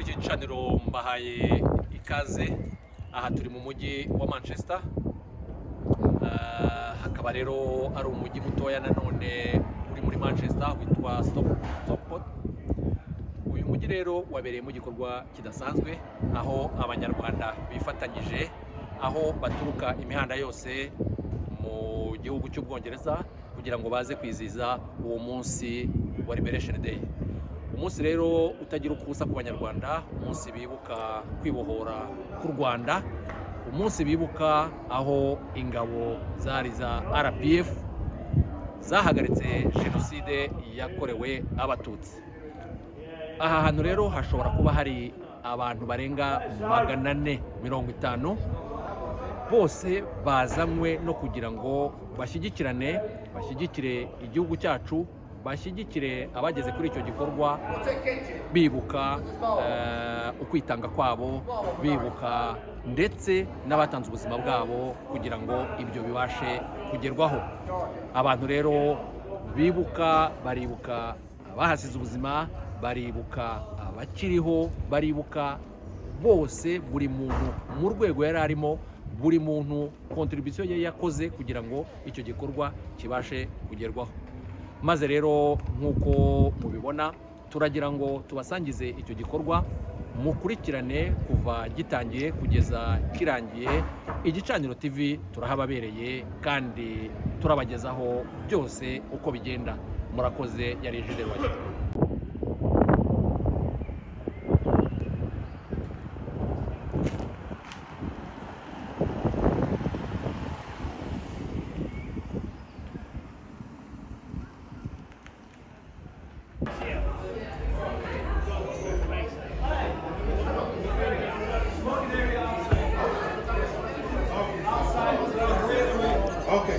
kuri iki gicaniro mbahaye ikaze. Aha turi mu mujyi wa Manchester, hakaba rero ari umujyi mutoya nanone uri muri Manchester witwa Stockport. Uyu mujyi rero wabereyemo igikorwa kidasanzwe, aho abanyarwanda bifatanyije, aho baturuka imihanda yose mu gihugu cy'Ubwongereza kugira ngo baze kwizihiza uwo munsi wa Liberation Day. Umunsi rero utagira ukusa ku banyarwanda, umunsi bibuka kwibohora ku Rwanda, umunsi bibuka aho ingabo zari za RPF zahagaritse jenoside yakorewe abatutsi. Aha hantu rero hashobora kuba hari abantu barenga 450 bose bazanywe no kugira ngo bashyigikire igihugu cyacu, bashyigikire abageze kuri icyo gikorwa, bibuka ukwitanga kwabo, bibuka ndetse n'abatanze ubuzima bwabo kugira ngo ibyo bibashe kugerwaho. Abantu rero bibuka, baribuka abahasize ubuzima, baribuka abakiriho, baribuka bose, buri muntu mu rwego yari arimo, buri muntu contribution ye yakoze kugira ngo icyo gikorwa kibashe kugerwaho. Maze rero nk'uko mubibona, turagira ngo tubasangize icyo gikorwa, mukurikirane kuva gitangiye kugeza kirangiye. Igicaniro TV turahababereye kandi turabagezaho byose uko bigenda. Murakoze. Yari Ishize Rwibohoye. Okay.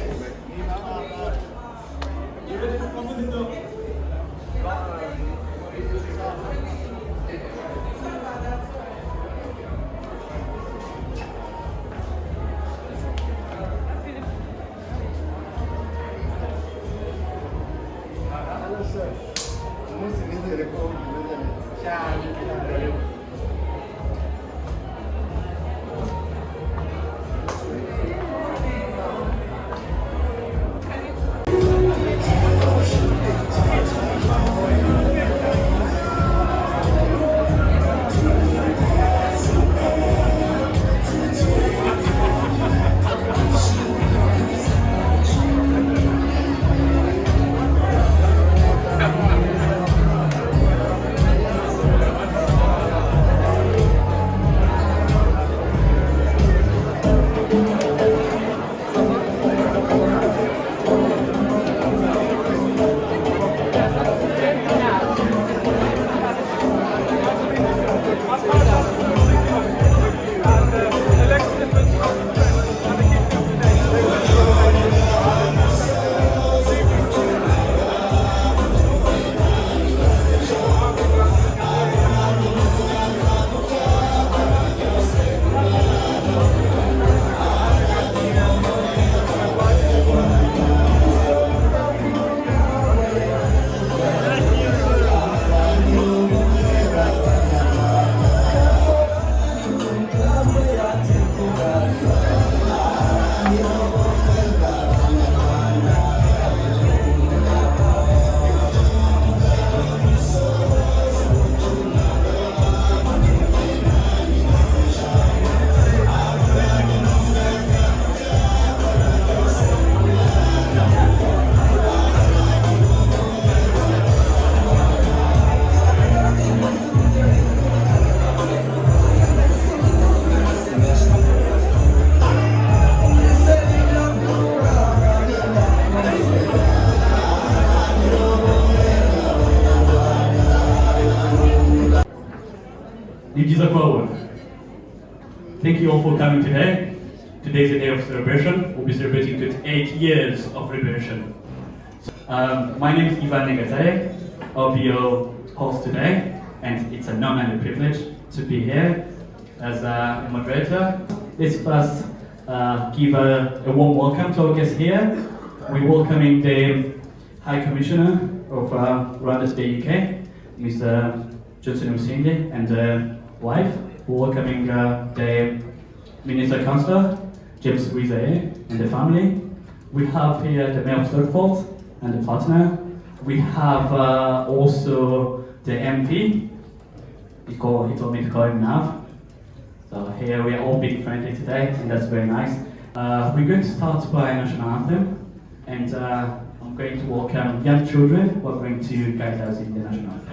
Thank you all for coming today. Today is a day of celebration. We'll be celebrating 28 years of liberation. My name is Ivan Negatae. I'll be your host today, and it's an honor and a privilege to be here as a moderator. Let's first give a warm welcome to our guests here. We're welcoming the High Commissioner of Rwanda to the UK, Mr. Johnson Musinde and wife, welcoming the Minister Councillor, James Rwibohoye, and the family. We have here the Mayor of Stockport and the partner. We have also the MP. He told me to call him now. So here we are all being friendly today, and that's very nice. We're going to start by national anthem, and I'm going to welcome young children who are going to guide us in the national anthem.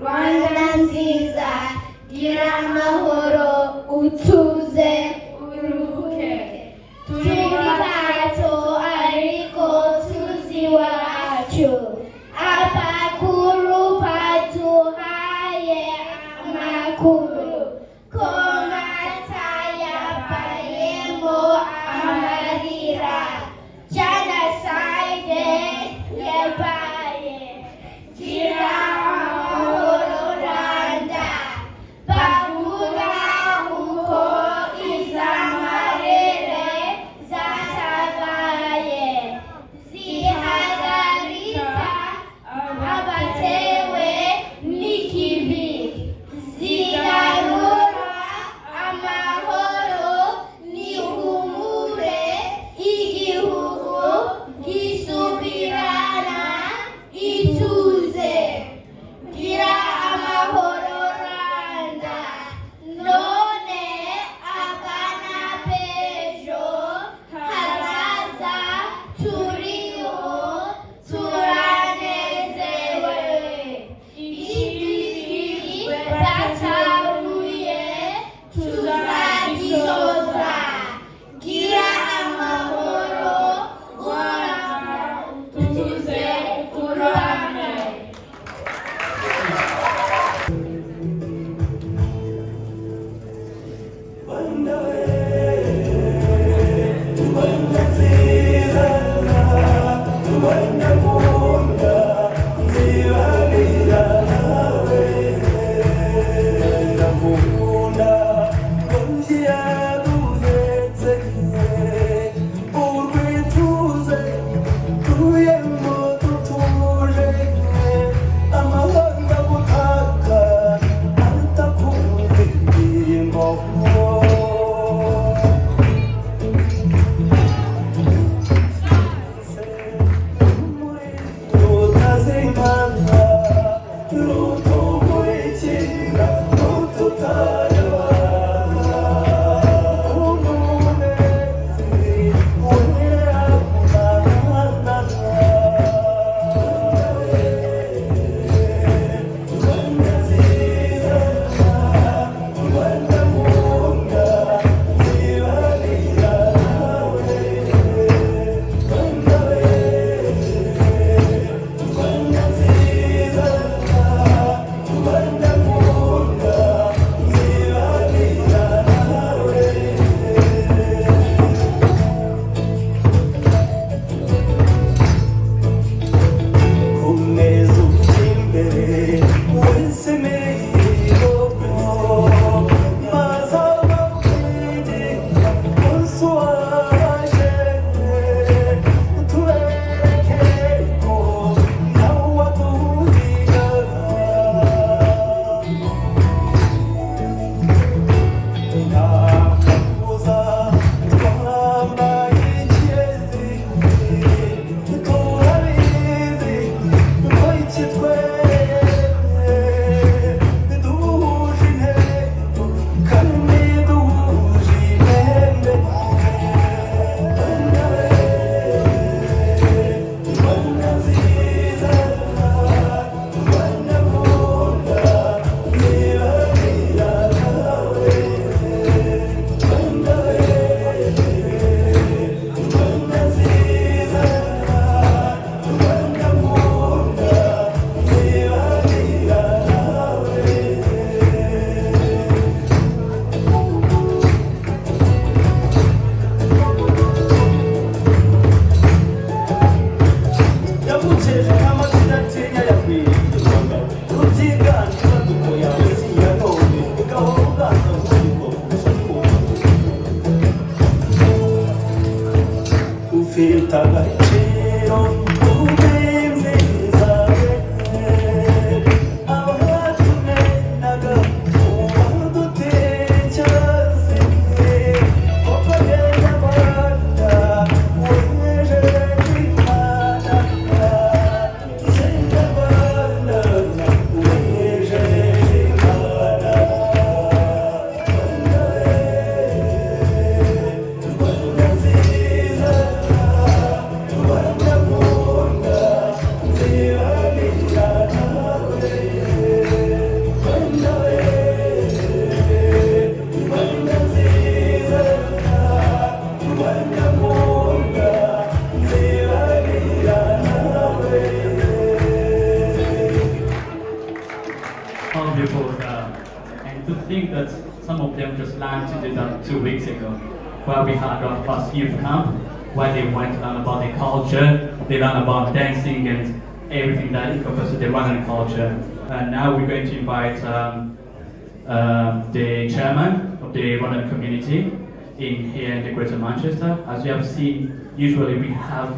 Rwanda nziza, gira amahoro, utuze, uruhuke. Turi bato ariko tuzi iwacu. Abakuru baduhaye amakuru ko mata yabayemo amarira. Genocide yabaye. Gira amahoro Rwanda, bavuga uko And to think that some of them just landed 2 weeks ago, where we had our first youth camp, where they went to learn about their culture, they learn about dancing and everything that encompasses the Rwandan culture. And now we're going to invite the chairman of the Rwandan community in here in the Greater Manchester. As you have seen, usually we have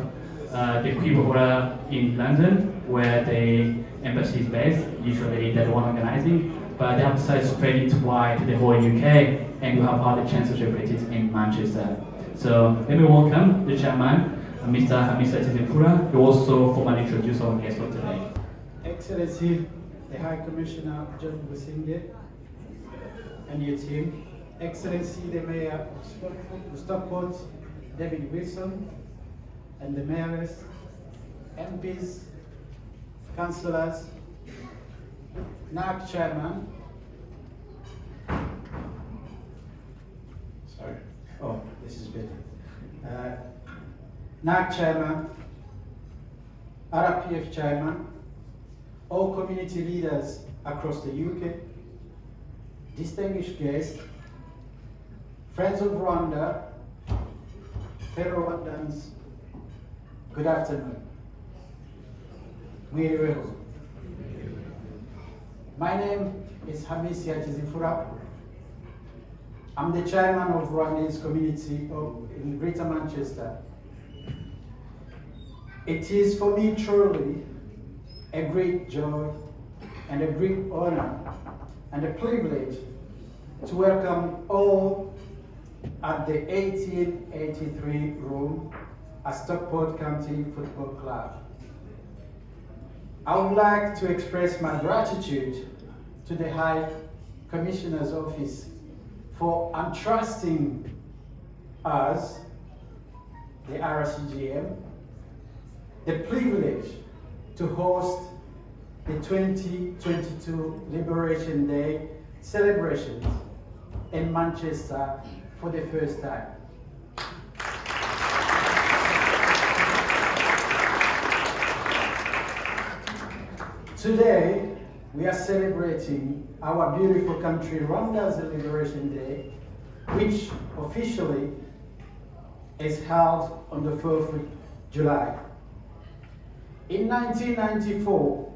the Kwibohoye in London, where the embassy is based, usually they're the one organizing, but they have decided to spread it wide to the whole UK, and we have had the chance to celebrate it in Manchester. So let me welcome the chairman, Mr. Ishize Rwibohoye, who also formally introduced our guest for today. Excellency, the High Commissioner John Busingye and your team, Excellency, the Mayor of Stockport, David Wilson, and the mayors, MPs, councillors, NAC chairman, this is better. NAC chairman, RPF chairman, all community leaders across the UK, distinguished guests, friends of Rwanda, fellow Rwandans, good afternoon. Mwiriweho. My name is Hamisi Hakizimfura. I'm the chairman of Rwandese community in Greater Manchester. It is for me truly a great joy and a great honor and a privilege to welcome all at the 1883 room at Stockport County Football Club. I would like to express my gratitude to the High Commissioner's Office for entrusting us, the RCGM, the privilege to host the 2022 Liberation Day celebrations in Manchester for the first time. Today, we are celebrating our beautiful country, Rwanda's Liberation Day, which officially is held on the 4th of July. In 1994,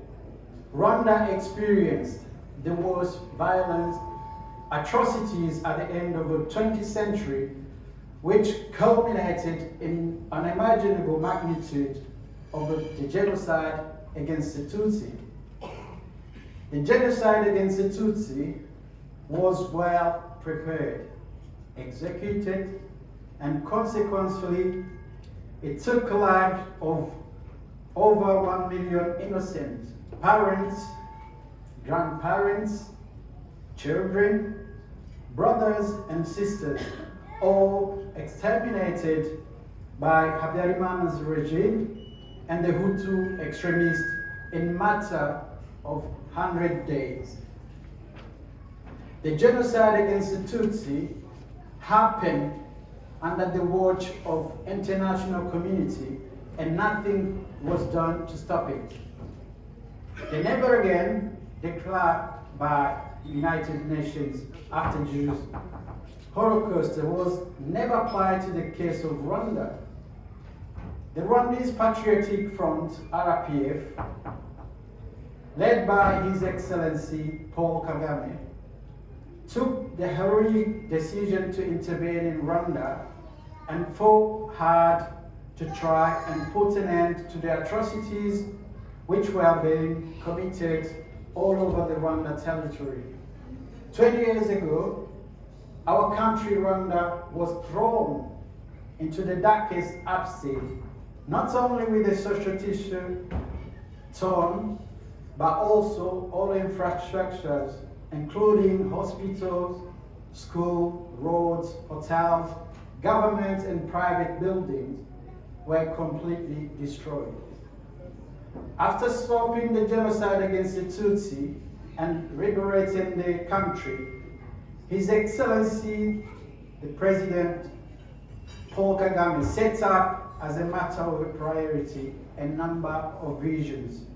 Rwanda experienced the worst violent atrocities at the end of the 20th century, which culminated in unimaginable magnitude of the genocide against the Tutsi. The genocide against the Tutsi was well prepared, executed, and consequently, it took the lives of over 1 million innocent parents, grandparents, children, brothers and sisters, all exterminated by Habyarimana's regime and the Hutu extremists in a matter of 100 days. The genocide against the Tutsi happened under the watch of international community, and nothing was done to stop it. The never again declared by United Nations after Jews Holocaust was never applied to the case of Rwanda. The Rwandese Patriotic Front, RPF, led by His Excellency Paul Kagame, took the heroic decision to intervene in Rwanda and fought hard to try and put an end to the atrocities which were being committed all over the Rwanda territory. 20 years ago, our country Rwanda was thrown into the darkest abscess, not only with the social tissue torn, but also all infrastructures, including hospitals, schools, roads, hotels, government and private buildings were completely destroyed. After stopping the genocide against the Tutsi and liberating the country, His Excellency, the President Paul Kagame, set up as a matter of a priority a number of visions.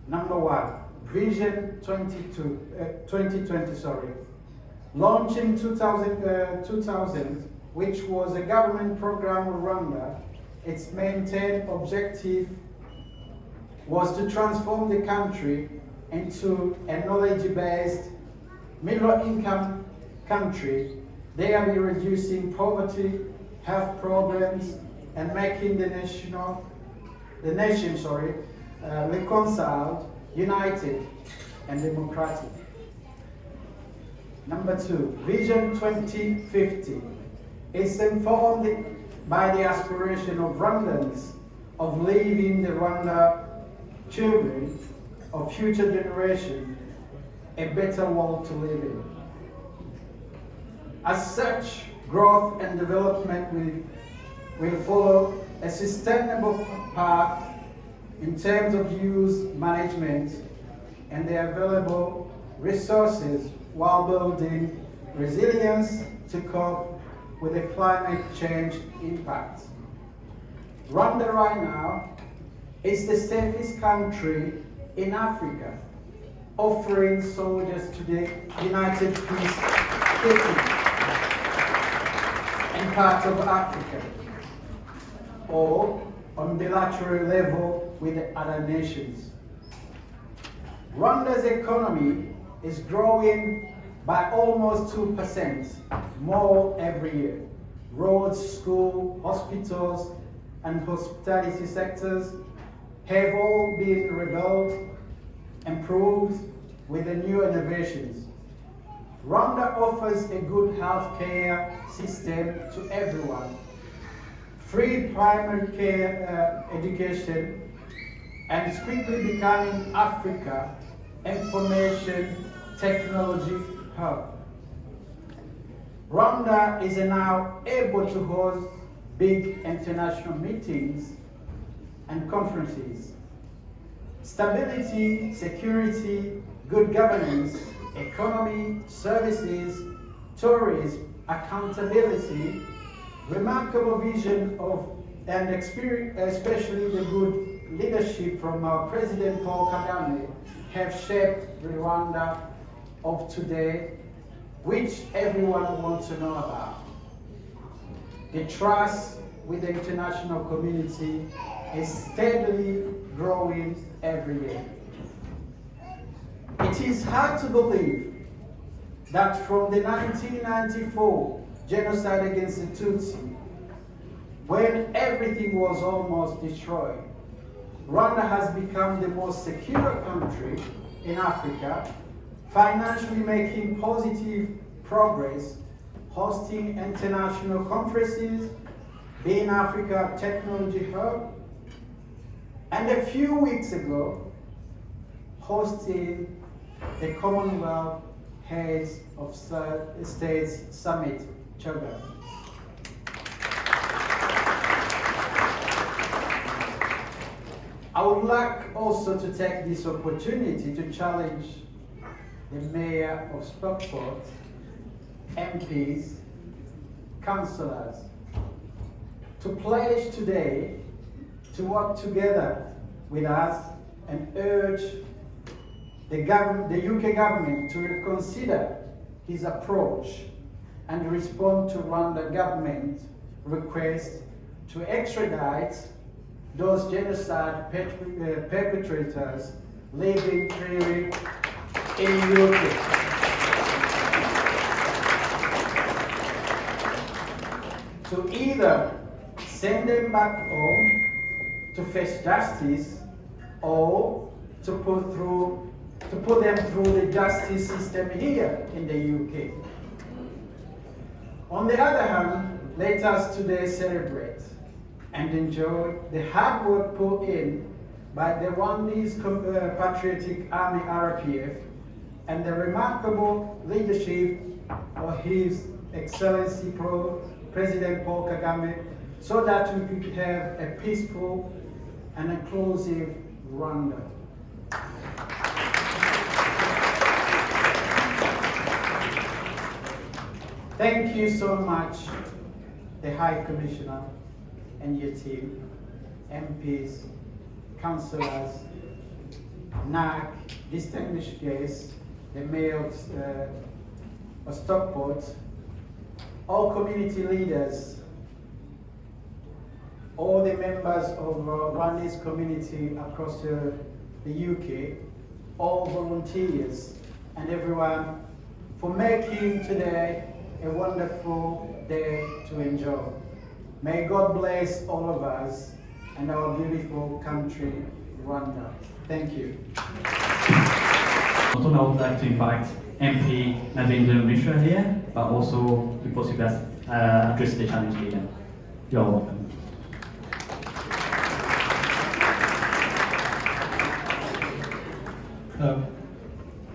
Number one, Vision 2020, launched in 2000, which was a government program in Rwanda. Its main objective was to transform the country into a knowledge-based, middle-income country, thereby reducing poverty, health problems, and making the nation reconciled, united, and democratic. Number two, Vision 2050 is informed by the aspiration of Rwandans of leaving the Rwanda children of future generations a better world to live in. As such, growth and development will follow a sustainable path in terms of use management and the available resources while building resilience to cope with the climate change impact. Rwanda right now is the safest country in Africa, offering soldiers to the United Peacekeeping in parts of Africa, or on bilateral level with other nations. Rwanda's economy is growing by almost 2% more every year. Roads, schools, hospitals, and hospitality sectors have all been rebuilt, improved with the new innovations. Rwanda offers a good healthcare system to everyone, free primary care education, and is quickly becoming Africa information technology hub. Rwanda is now able to host big international meetings and conferences. Stability, security, good governance, economy, services, tourism, accountability, remarkable vision of and experience, especially the good leadership from our President Paul Kagame, have shaped the Rwanda of today, which everyone wants to know about. The trust with the international community is steadily growing every year. It is hard to believe that from the 1994 genocide against the Tutsi, when everything was almost destroyed, Rwanda has become the most secure country in Africa, financially making positive progress, hosting international conferences, being Africa technology hub, and a few weeks ago, hosting the Commonwealth Heads of States Summit, Chaga. I would like also to take this opportunity to challenge the Mayor of Stockport, MPs, councillors, to pledge today to work together with us and urge the UK government to reconsider his approach and respond to Rwanda government request to extradite those genocide perpetrators living freely in UK. To either send them back home to face justice or to put them through the justice system here in the UK. On the other hand, let us today celebrate and enjoy the hard work put in by the Rwandese Patriotic Army RPF and the remarkable leadership of His Excellency President Paul Kagame, so that we could have a peaceful and inclusive Rwanda. Thank you so much, the High Commissioner and your team, MPs, councillors, NAC, distinguished guests, the Mayor of Stockport, all community leaders, all the members of Rwandese community across the UK, all volunteers, and everyone for making today a wonderful day to enjoy. May God bless all of us and our beautiful country, Rwanda. Thank you. Also, I would like to invite MP Navindra Mishra here, but also the possible address the challenge leader. You're welcome.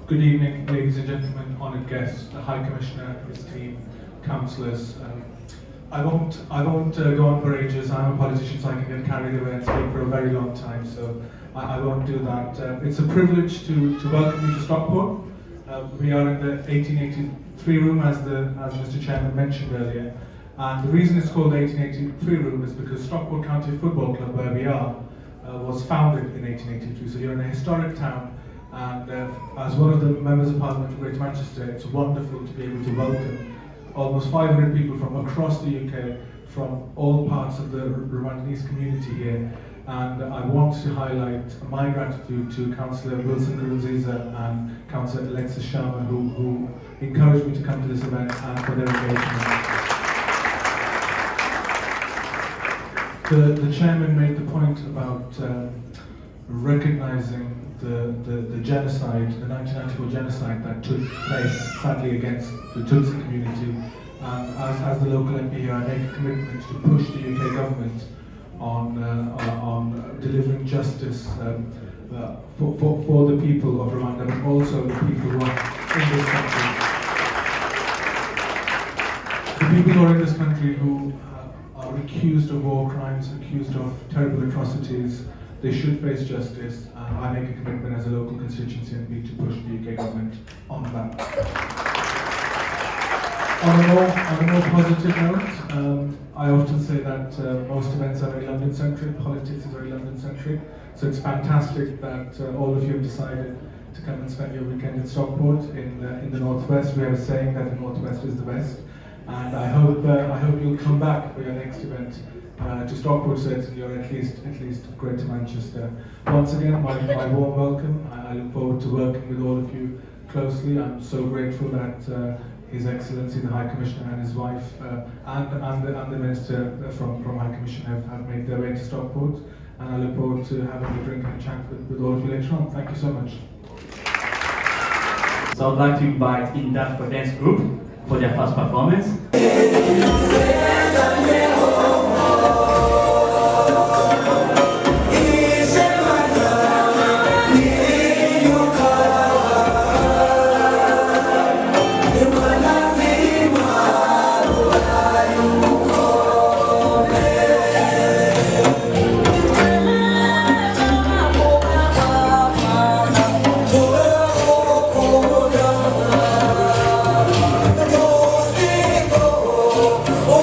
Good evening, ladies and gentlemen, honoured guests, the High Commissioner, his team, councillors. I won't go on for ages. I'm a politician, so I can get carried away and speak for a very long time, so I won't do that. It's a privilege to welcome you to Stockport. We are in the 1883 room, as Mr. Chairman mentioned earlier, and the reason it's called the 1883 room is because Stockport County Football Club, where we are, was founded in 1883. So you're in a historic town. And as one of the members of Parliament for Greater Manchester, it's wonderful to be able to welcome almost 500 people from across the UK, from all parts of the Rwandese community here. And I want to highlight my gratitude to Councillor Wilson Nkurunziza and Councillor Alexis Sharma, who encouraged me to come to this event and for their engagement. The chairman made the point about recognising the genocide, the 1994 genocide that took place, sadly, against the Tutsi community. And as the local MP here, I make a commitment to push the UK government on delivering justice for the people of Rwanda, but also the people who are in this country. The people who are in this country who are accused of war crimes, accused of terrible atrocities, they should face justice. I make a commitment as a local constituency MP to push the UK government on that. On a more positive note, I often say that most events are very London-centric, politics is very London-centric, so it's fantastic that all of you have decided to come and spend your weekend in Stockport in the Northwest. We have a saying that the Northwest is the best, and I hope you'll come back for your next event. To Stockport, certainly, or at least Greater Manchester. Once again, my warm welcome. I look forward to working with all of you closely. I'm so grateful that His Excellency the High Commissioner and his wife and the Minister from High Commission have made their way to Stockport, and I look forward to having a drink and a chat with all of you later on. Thank you so much. So I'd like to invite Indafco Dance Group for their first performance. Oh,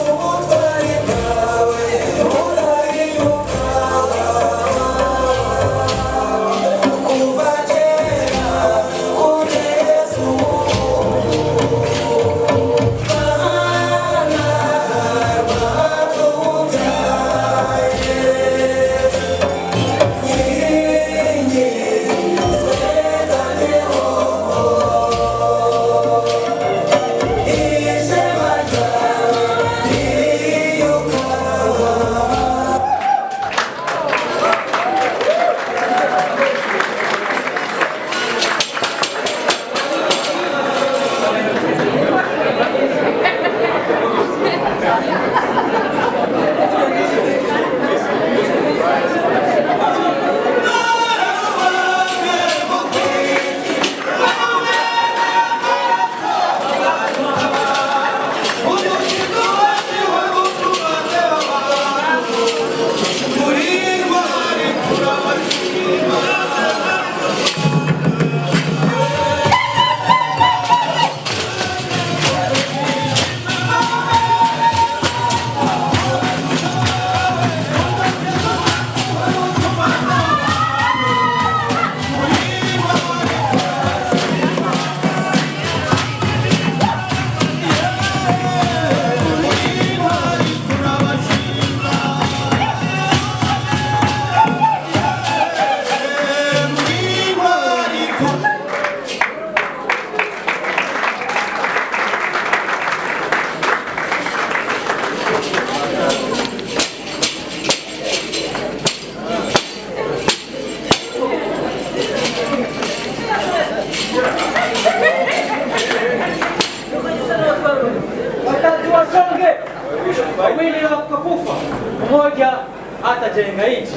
atajenga nchi.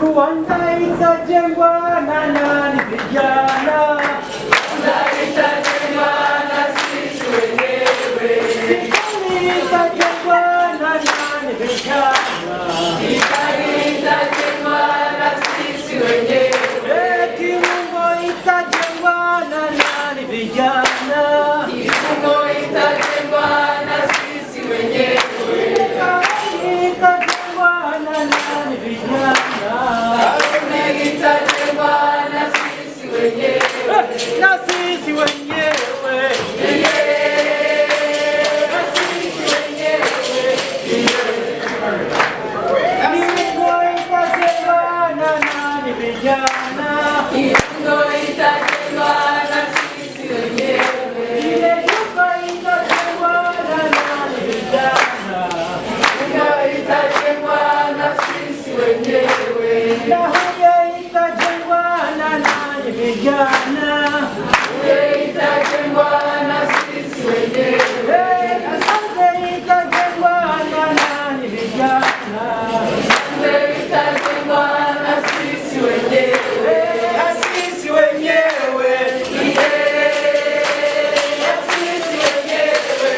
Rwanda itajengwa na nani vijana? Rwanda itajengwa na sisi wenyewe. Serikali itajengwa na nani vijana? Serikali itajengwa na sisi wenyewe. Kiungo itajengwa na nani vijana? Kiungo itajengwa na sisi wenyewe. Serikali itajengwa na nani vijana? Na sisi wenyewe. Kiungo itajengwa na nani vijana? Kiungo itajengwa na sisi wenyewe. Ile nyumba itajengwa na nani vijana? Nyumba itajengwa na sisi wenyewe. Na hoja itajengwa na nani vijana? Hoja itajengwa na sisi wenyewe. Asante itajengwa na nani vijana? Asante itajengwa na sisi wenyewe. Na sisi wenyewe. Na sisi wenyewe.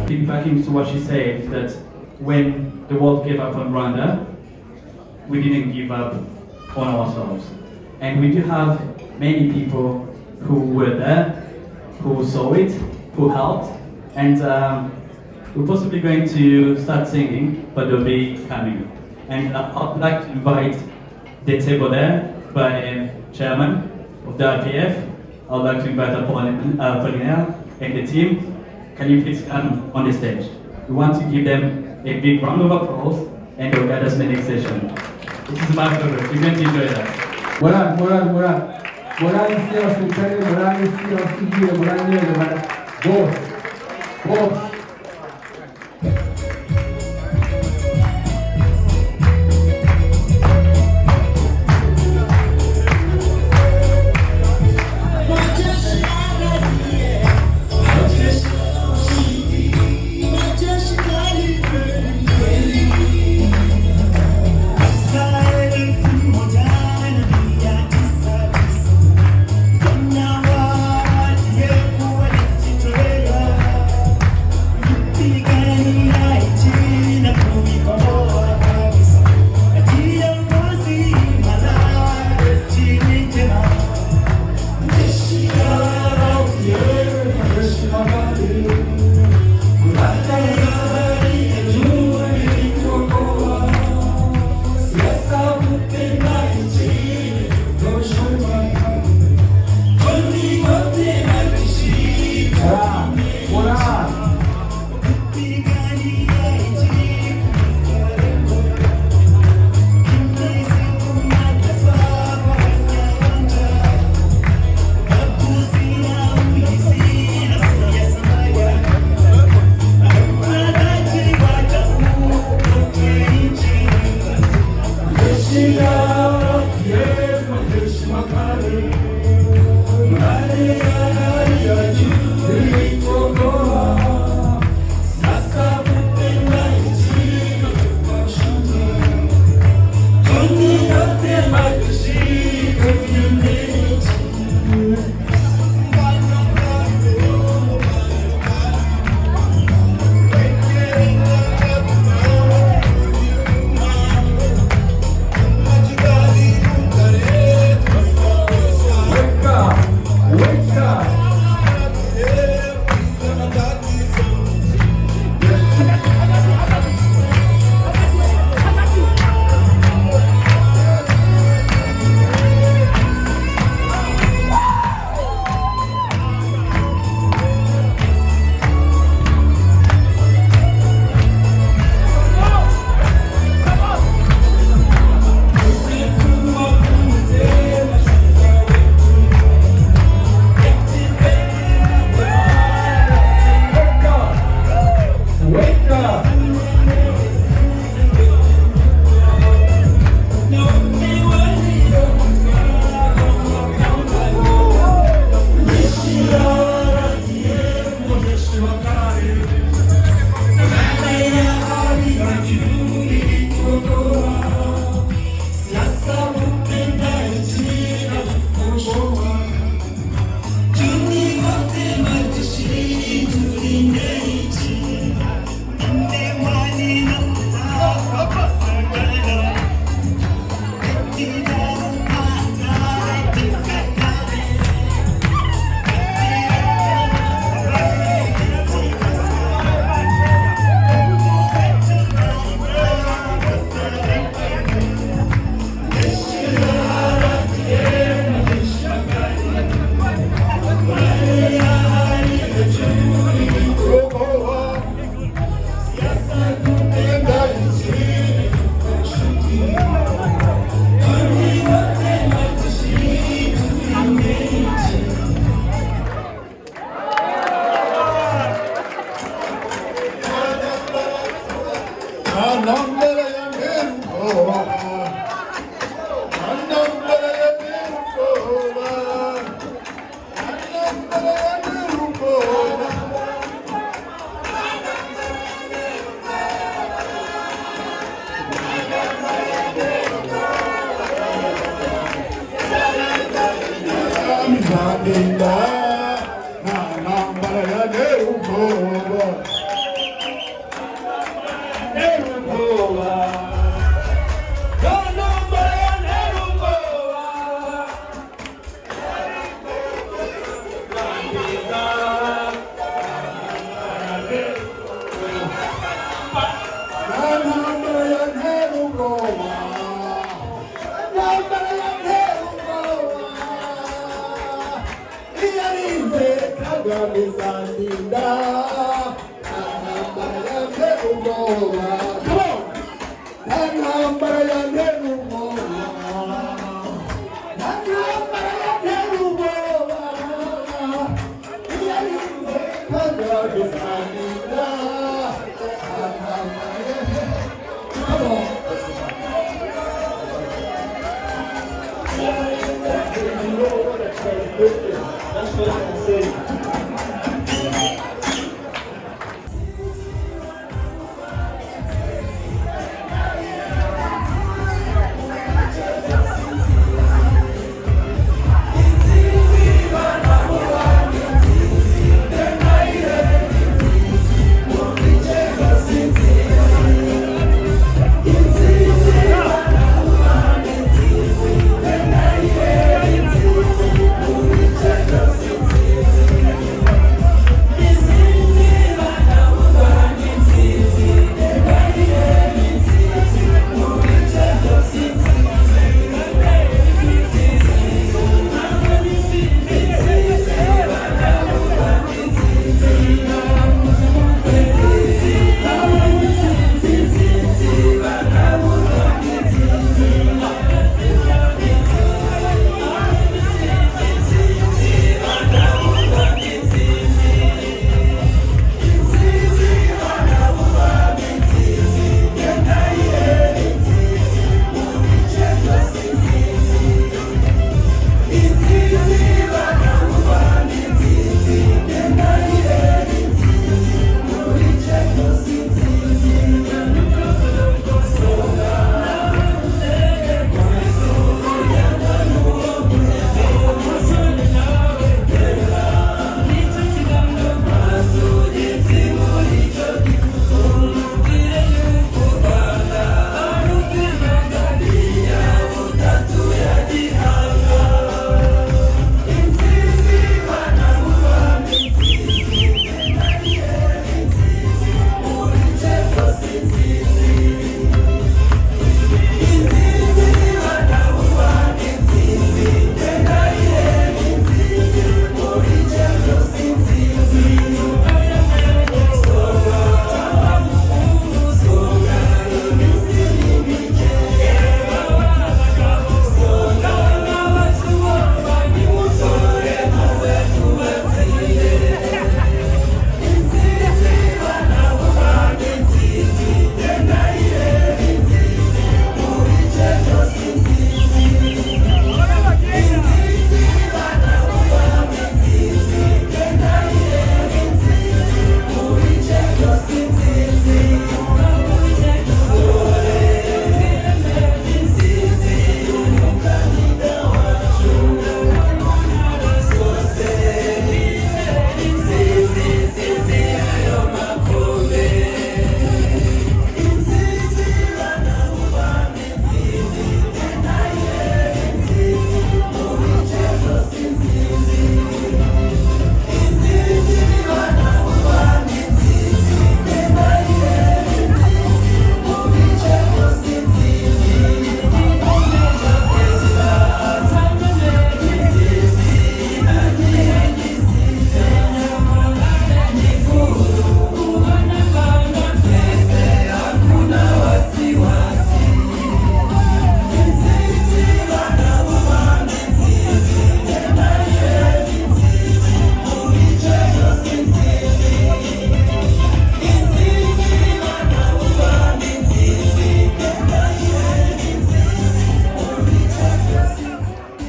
Piggybacking to what she said, that when the world gave up on Rwanda, we didn't give up on ourselves. And we do have many people who were there, who saw it, who helped, and we're possibly going to start singing, but they'll be coming. And I'd like to invite the table there by Chairman of the RPF, I would like to invite Apollinaire and the team. Can you please come on the stage? We want to give them a big round of applause and they'll guide us in the next session. This is my favorite. You're going to enjoy that. Moral ici en Soutane, moral ici en Sibir, moral ici en bizaninda ntambara yantera ubwoba nta ntambara yantera ubwoba nta ntambara yantera ubwoba iyo ari inzira bizaninda nta ntambara yantera That's what I'm saying.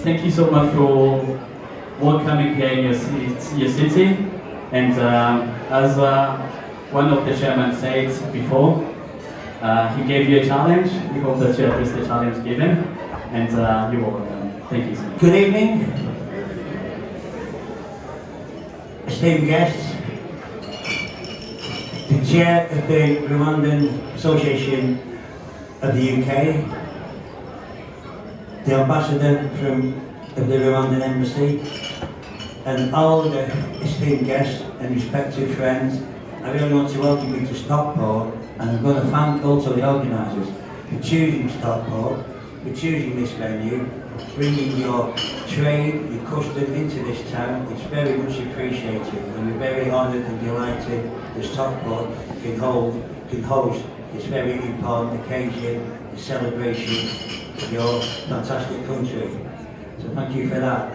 Thank you so much for welcoming here in your city. And as one of the chairmen said before, he gave you a challenge. We hope that you address the challenge given. And you're welcome. Thank you so much. Good evening, esteemed guests, the chair of the Rwandan Association of the UK, the ambassador of the Rwandan Embassy, and all the esteemed guests and respected friends. I really want to welcome you to Stockport, and I'm going to thank also the organisers for choosing Stockport, for choosing this venue, bringing your trade, your custom into this town. It's very much appreciated, and we're very honoured and delighted that Stockport can host this very important occasion, the celebration of your fantastic country. So thank you for that.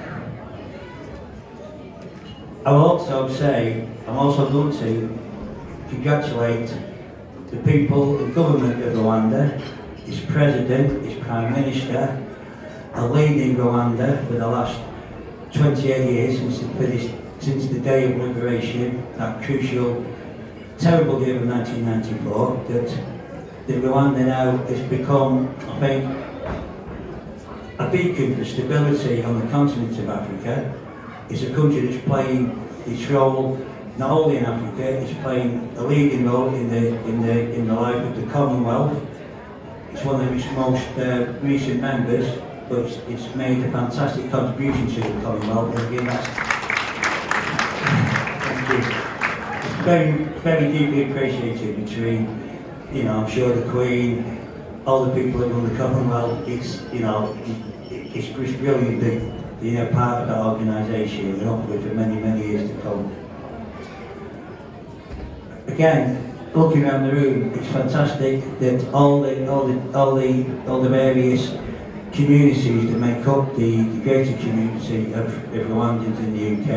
I will also say, I'm also going to congratulate the people and government of Rwanda, its president, its prime minister, are leading Rwanda for the last 28 years since the day of liberation, that crucial, terrible year of 1994, that Rwanda now has become, I think, a beacon for stability on the continent of Africa. It's a country that's playing its role not only in Africa, it's playing a leading role in the life of the Commonwealth. It's one of its most recent members, but it's made a fantastic contribution to the Commonwealth. And again, that's thank you. It's very, very deeply appreciated between, you know, I'm sure the Queen, all the people that run the Commonwealth. It's, you know, it's brilliant that you're part of that organisation, and hopefully for many, many years to come. Again, looking around the room, it's fantastic that all the various communities that make up the greater community of Rwandans in the UK.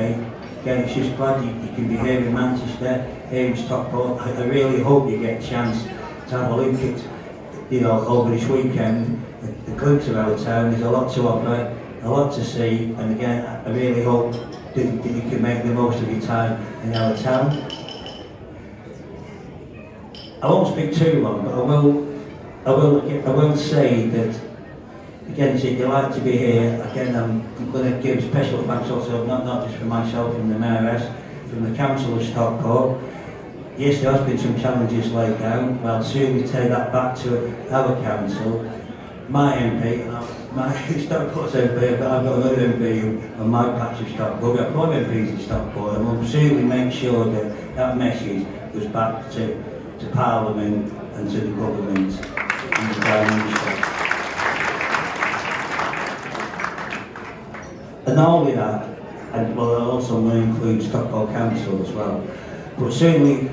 Again, it's just glad you can be here in Manchester, here in Stockport. I really hope you get a chance to have a look at, you know, over this weekend, a glimpse of our town. There's a lot to offer, a lot to see, and again, I really hope that you can make the most of your time in our town. I won't speak too long, but I will say that, again, it's a delight to be here. Again, I'm going to give special thanks also, not just for myself and the Mayoress, from the Council of Stockport. Yes, there has been some challenges laid down. Well, soon we take that back to our council. My MP, Stockport's MP, but I've got another MP on my patch of Stockport. We've got 4 MPs in Stockport, and we'll soon make sure that that message goes back to Parliament and to the government and the Prime Minister. And not only that, and well, I also want to include Stockport Council as well, but certainly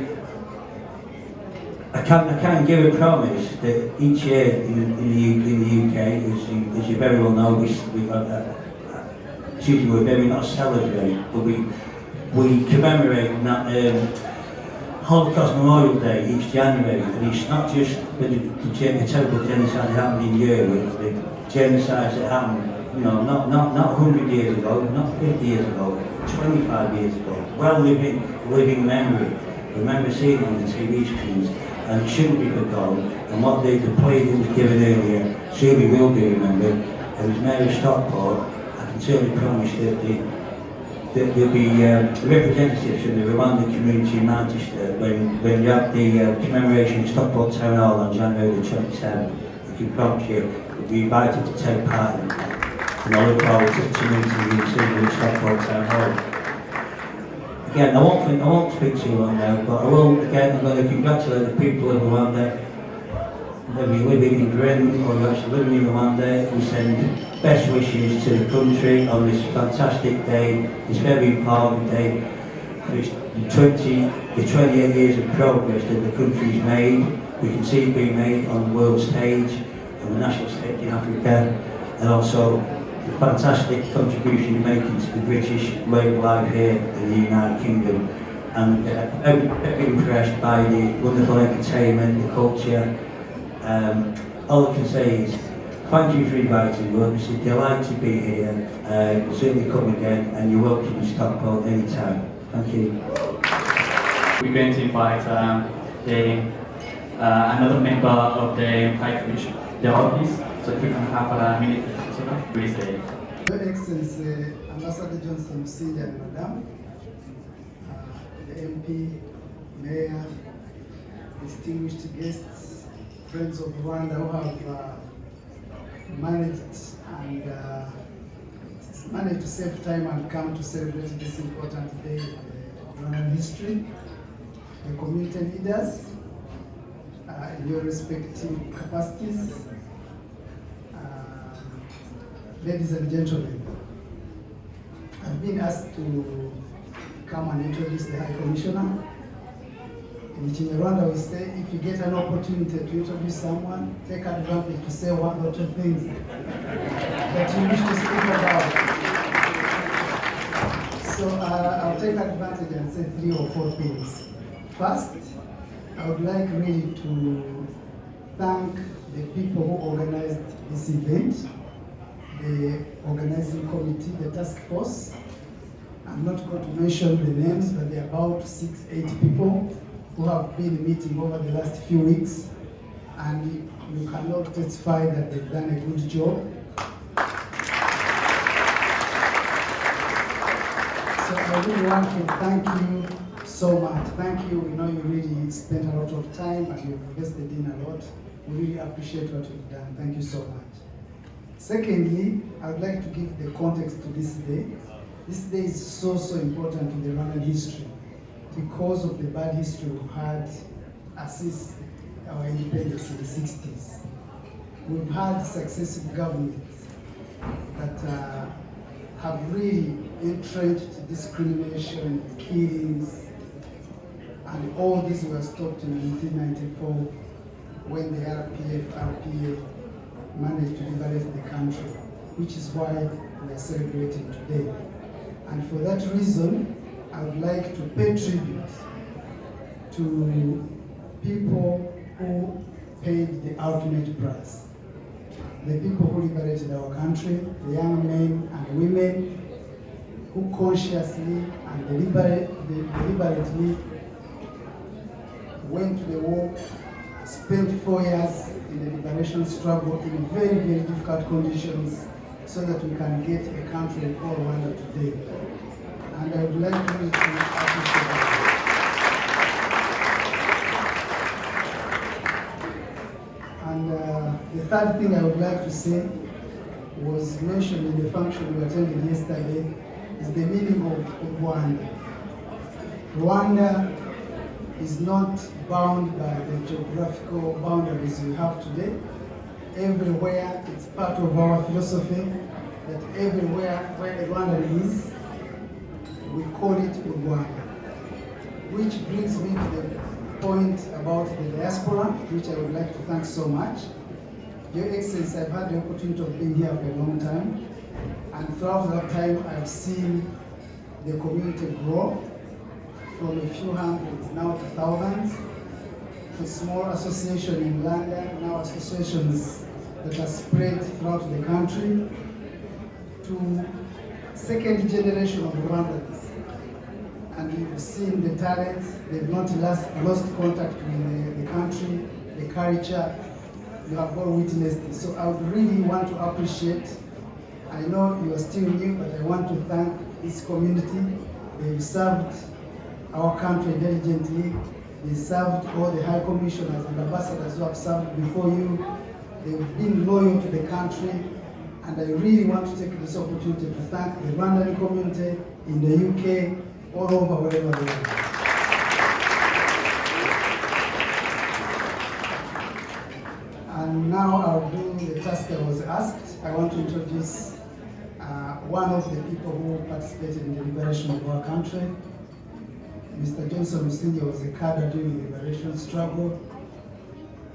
I can't give a promise that each year in the UK, as you very well know, we're very not celebrate, but we commemorate Holocaust Memorial Day each January, and it's not just the terrible genocide that happened in Europe, the genocides that happened, you know, not 100 years ago, not 50 years ago, 25 years ago. Well, living memory. Remember seeing it on the TV screens, and it shouldn't be forgotten. And what the plea that was given earlier surely will be remembered. And as Mayor of Stockport, I can certainly promise that there'll be representatives from the Rwandan community in Manchester when you have the commemoration in Stockport Town Hall on January the 27th. I can promise you, you'll be invited to take part in that. And I look forward to meeting you soon in Stockport Town Hall. Again, I won't speak too long now, but I'm going to congratulate the people of Rwanda. Whether you're living in Britain or you're actually living in Rwanda, we send best wishes to the country on this fantastic day, this very important day. It's the 28 years of progress that the country's made. We can see it being made on the world stage, on the national stage in Africa, and also the fantastic contribution you're making to the British way of life here in the United Kingdom. And very impressed by the wonderful entertainment, the culture. All I can say is thank you for inviting me. It's a delight to be here. You'll certainly come again, and you're welcome to Stockport anytime. Thank you. We're going to invite another member of the High Commission, the office, so if we can have a minute to consider, please. Your Excellency, Ambassador Johnson Musida and Madam, the MP, Mayor, distinguished guests, friends of Rwanda who have managed to save time and come to celebrate this important day of Rwandan history, the community leaders in your respective capacities, ladies and gentlemen, I've been asked to come and introduce the High Commissioner. In Rwanda we say, if you get an opportunity to introduce someone, take advantage to say one or two things that you wish to speak about. So I'll take advantage and say 3 or 4 things. First, I would like really to thank the people who organized this event, the organizing committee, the task force. I'm not going to mention the names, but there are about 6-8 people who have been meeting over the last few weeks, and you cannot testify that they've done a good job. So I really want to thank you so much. Thank you. We know you really spent a lot of time and you've invested in a lot. We really appreciate what you've done. Thank you so much. Secondly, I would like to give the context to this day. This day is so important to the Rwandan history because of the bad history we've had since our independence in the 60s. We've had successive governments that have really entrenched discrimination, killings, and all these were stopped in 1994 when the RPA managed to liberate the country, which is why we are celebrating today. And for that reason, I would like to pay tribute to people who paid the ultimate price. The people who liberated our country, the young men and women who consciously and deliberately went to the war, spent 4 years in the liberation struggle in very difficult conditions so that we can get a country called Rwanda today. And I would like to appreciate that. And the third thing I would like to say was mentioned in the function we attended yesterday is the meaning of Rwanda. Rwanda is not bound by the geographical boundaries we have today. Everywhere, it's part of our philosophy that everywhere where Rwanda is, we call it Rwanda. Which brings me to the point about the diaspora, which I would like to thank so much. Your Excellency, I've had the opportunity of being here for a long time, and throughout that time I've seen the community grow from a few hundreds now to thousands, to small association in London, now associations that are spread throughout the country, to second generation of Rwandans. And you've seen the talents, they've not lost contact with the country, the culture, you have all witnessed it. So I would really want to appreciate, I know you are still new, but I want to thank this community. They've served our country diligently. They served all the high commissioners and ambassadors who have served before you. They've been loyal to the country. And I really want to take this opportunity to thank the Rwandan community in the UK, all over wherever they are. And now I'll do the task I was asked. I want to introduce one of the people who participated in the liberation of our country. Mr. Johnson Musinga was a cadre during the liberation struggle.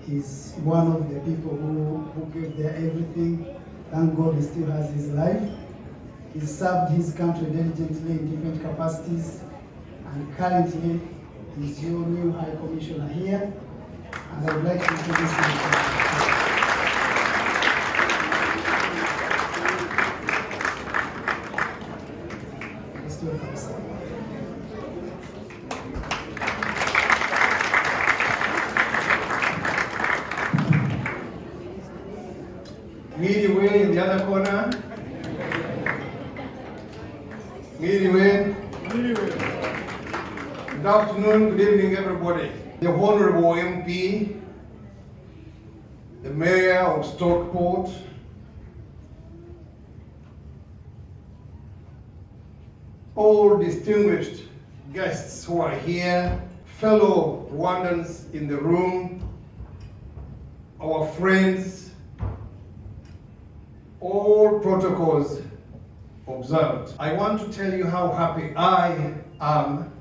He's one of the people who gave their everything. Thank God he still has his life. He served his country diligently in different capacities, and currently he's your new High Commissioner here, and I would like to introduce him. Midway in the other corner. Midway. Good afternoon, good evening, everybody. The Honorable MP, the Mayor of Stockport, all distinguished guests who are here, fellow Rwandans in the room, our friends, all protocols observed. I want to tell you how happy I am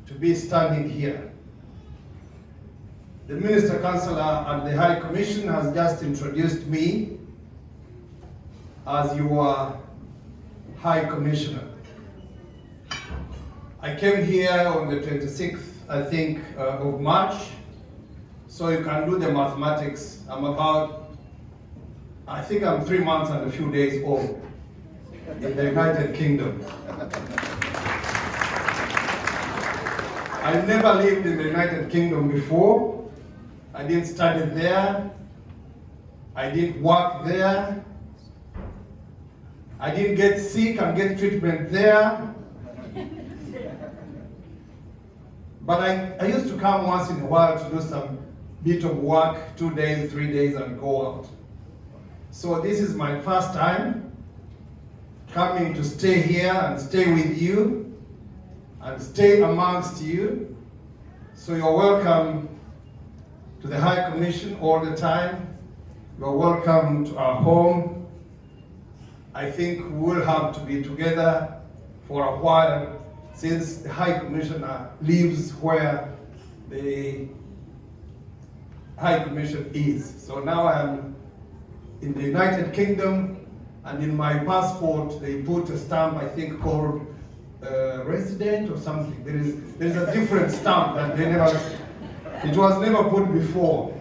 to be standing here. The Minister Councillor and the High Commission has just introduced me as your High Commissioner. I came here on the 26th, I think, of March, so you can do the mathematics. I think I'm 3 months and a few days old in the United Kingdom. I never lived in the United Kingdom before. I didn't study there. I didn't work there. I didn't get sick and get treatment there. But I used to come once in a while to do some bit of work, 2 days, 3 days, and go out. So this is my first time coming to stay here and stay with you and stay amongst you. So you're welcome to the High Commission all the time. You're welcome to our home. I think we'll have to be together for a while since the High Commissioner lives where the High Commission is. So now I'm in the United Kingdom, and in my passport they put a stamp, I think called resident or something. There is a different stamp that it was never put before.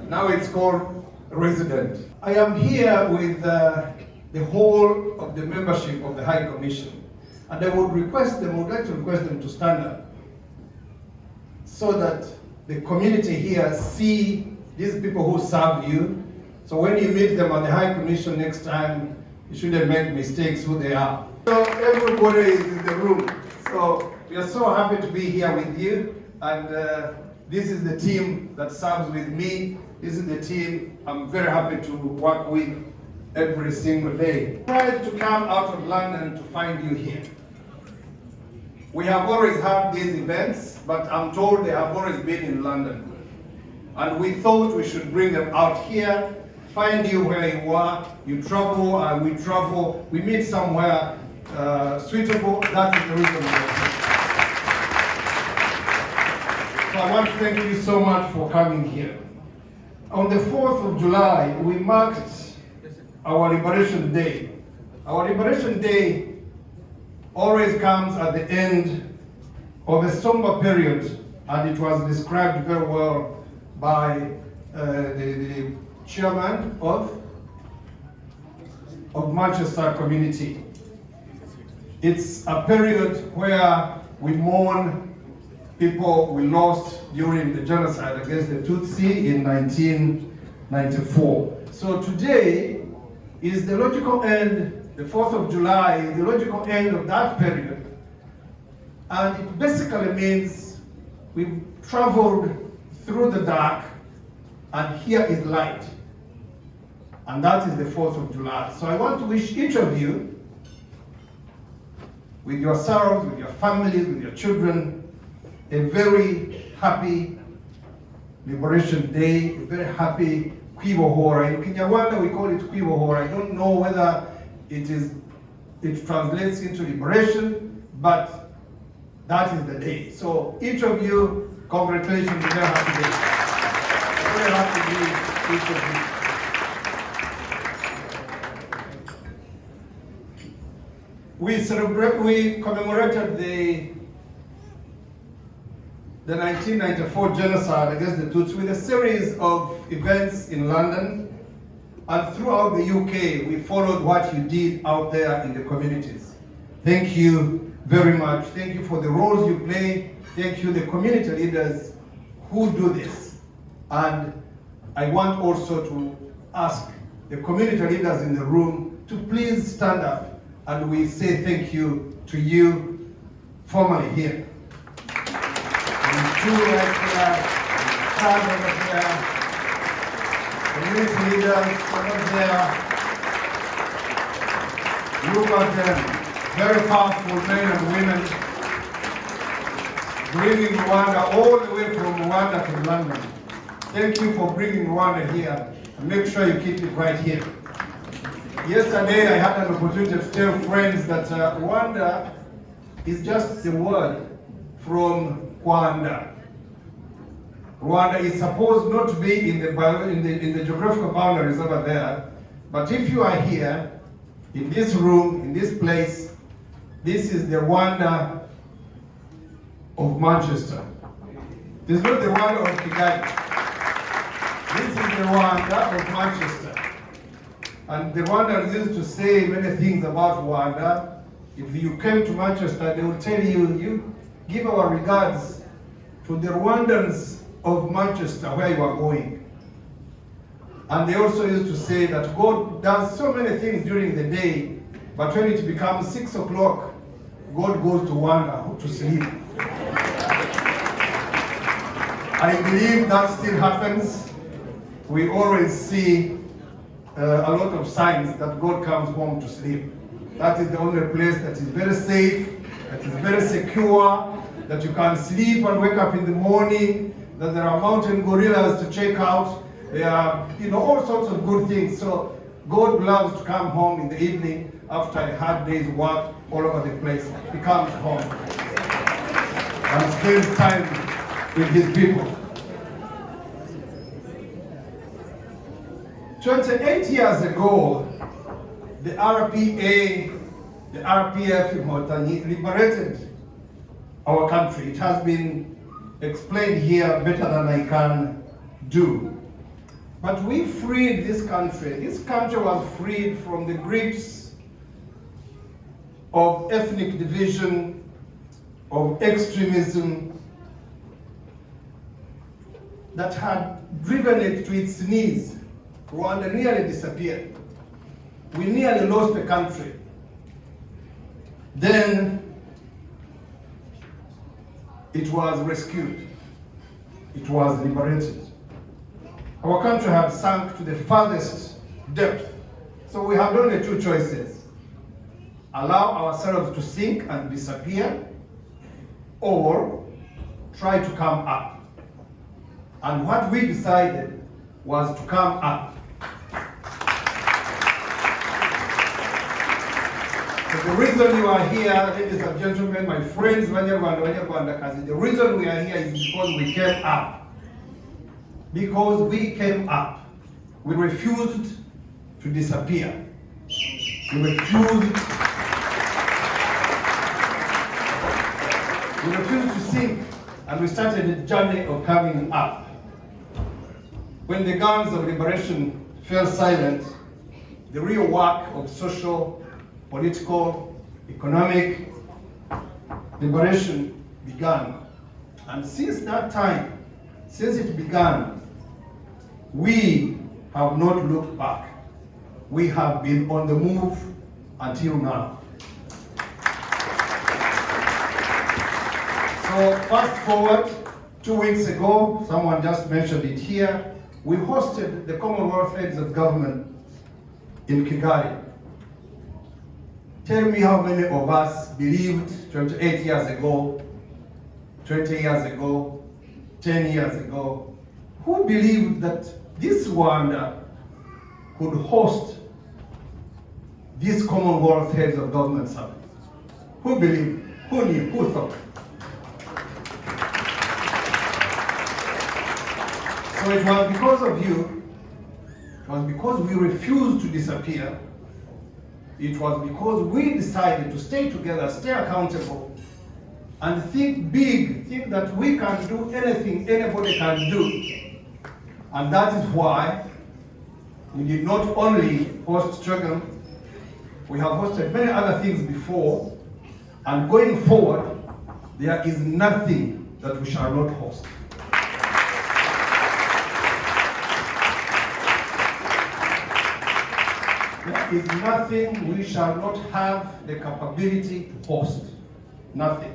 Now it's called resident. I am here with the whole of the membership of the High Commission, and I would like to request them to stand up so that the community here see these people who serve you. So when you meet them at the High Commission next time, you shouldn't make mistakes who they are. So everybody is in the room. So we are so happy to be here with you, and this is the team that serves with me. This is the team I'm very happy to work with every single day. I tried to come out of London to find you here. We have always had these events, but I'm told they have always been in London. And we thought we should bring them out here, find you where you are, you travel, and we travel, we meet somewhere suitable. That is the reason we are here. So I want to thank you so much for coming here. On the 4th of July, we marked our Liberation Day. Our Liberation Day always comes at the end of a somber period, and it was described very well by the chairman of Manchester community. It's a period where we mourn people we lost during the genocide against the Tutsi in 1994. So today is the logical end, the 4th of July is the logical end of that period. And it basically means we've traveled through the dark and here is light. And that is the 4th of July. So I want to wish each of you, with yourselves, with your families, with your children, a very happy Liberation Day, a very happy Kwibohoye. In Kinyarwanda we call it Kwibohoye. I don't know whether it translates into liberation, but that is the day. So each of you, congratulations, very happy day. Very happy day, each of you. We commemorated the 1994 genocide against the Tutsi with a series of events in London, and throughout the UK we followed what you did out there in the communities. Thank you very much. Thank you for the roles you play. Thank you, the community leaders who do this. And I want also to ask the community leaders in the room to please stand up, and we say thank you to you formally here. And two right here, stand over there, community leaders over there. Look at them, very powerful men and women, bringing Rwanda all the way from Rwanda to London. Thank you for bringing Rwanda here, and make sure you keep it right here. Yesterday I had an opportunity to tell friends that Rwanda is just the word from Rwanda. Rwanda is supposed not to be in the geographical boundaries over there, but if you are here, in this room, in this place, this is the Rwanda of Manchester. This is not the Rwanda of Kigali. This is the Rwanda of Manchester. And the Rwandans used to say many things about Rwanda. If you came to Manchester, they will tell you, you give our regards to the Rwandans of Manchester, where you are going. And they also used to say that God does so many things during the day, but when it becomes 6 o'clock, God goes to Rwanda to sleep. I believe that still happens. We always see a lot of signs that God comes home to sleep. That is the only place that is very safe, that is very secure, that you can sleep and wake up in the morning, that there are mountain gorillas to check out. There are, all sorts of good things. So God loves to come home in the evening after a hard day's work all over the place. He comes home and spends time with his people. 28 years ago, the RPA, the RPF in Mauritania liberated our country. It has been explained here better than I can do. But we freed this country. This country was freed from the grips of ethnic division, of extremism that had driven it to its knees. Rwanda nearly disappeared. We nearly lost the country. Then it was rescued. It was liberated. Our country had sunk to the farthest depth. So we had only two choices: allow ourselves to sink and disappear, or try to come up. And what we decided was to come up. So the reason you are here, ladies and gentlemen, my friends, Abanyarwanda, the reason we are here is because we came up. Because we came up. We refused to disappear. We refused to sink, and we started a journey of coming up. When the guns of liberation fell silent, the real work of social, political, economic liberation began. And since that time, since it began, we have not looked back. We have been on the move until now. So fast forward, 2 weeks ago, someone just mentioned it here, we hosted the Commonwealth Heads of Government in Kigali. Tell me how many of us believed 28 years ago, 20 years ago, 10 years ago, who believed that this Rwanda could host this Commonwealth Heads of Government Summit? Who believed? Who knew? Who thought? So it was because of you, it was because we refused to disappear, it was because we decided to stay together, stay accountable, and think big, think that we can do anything anybody can do. And that is why we did not only host Chogam, we have hosted many other things before, and going forward, there is nothing that we shall not host. There is nothing we shall not have the capability to host. Nothing.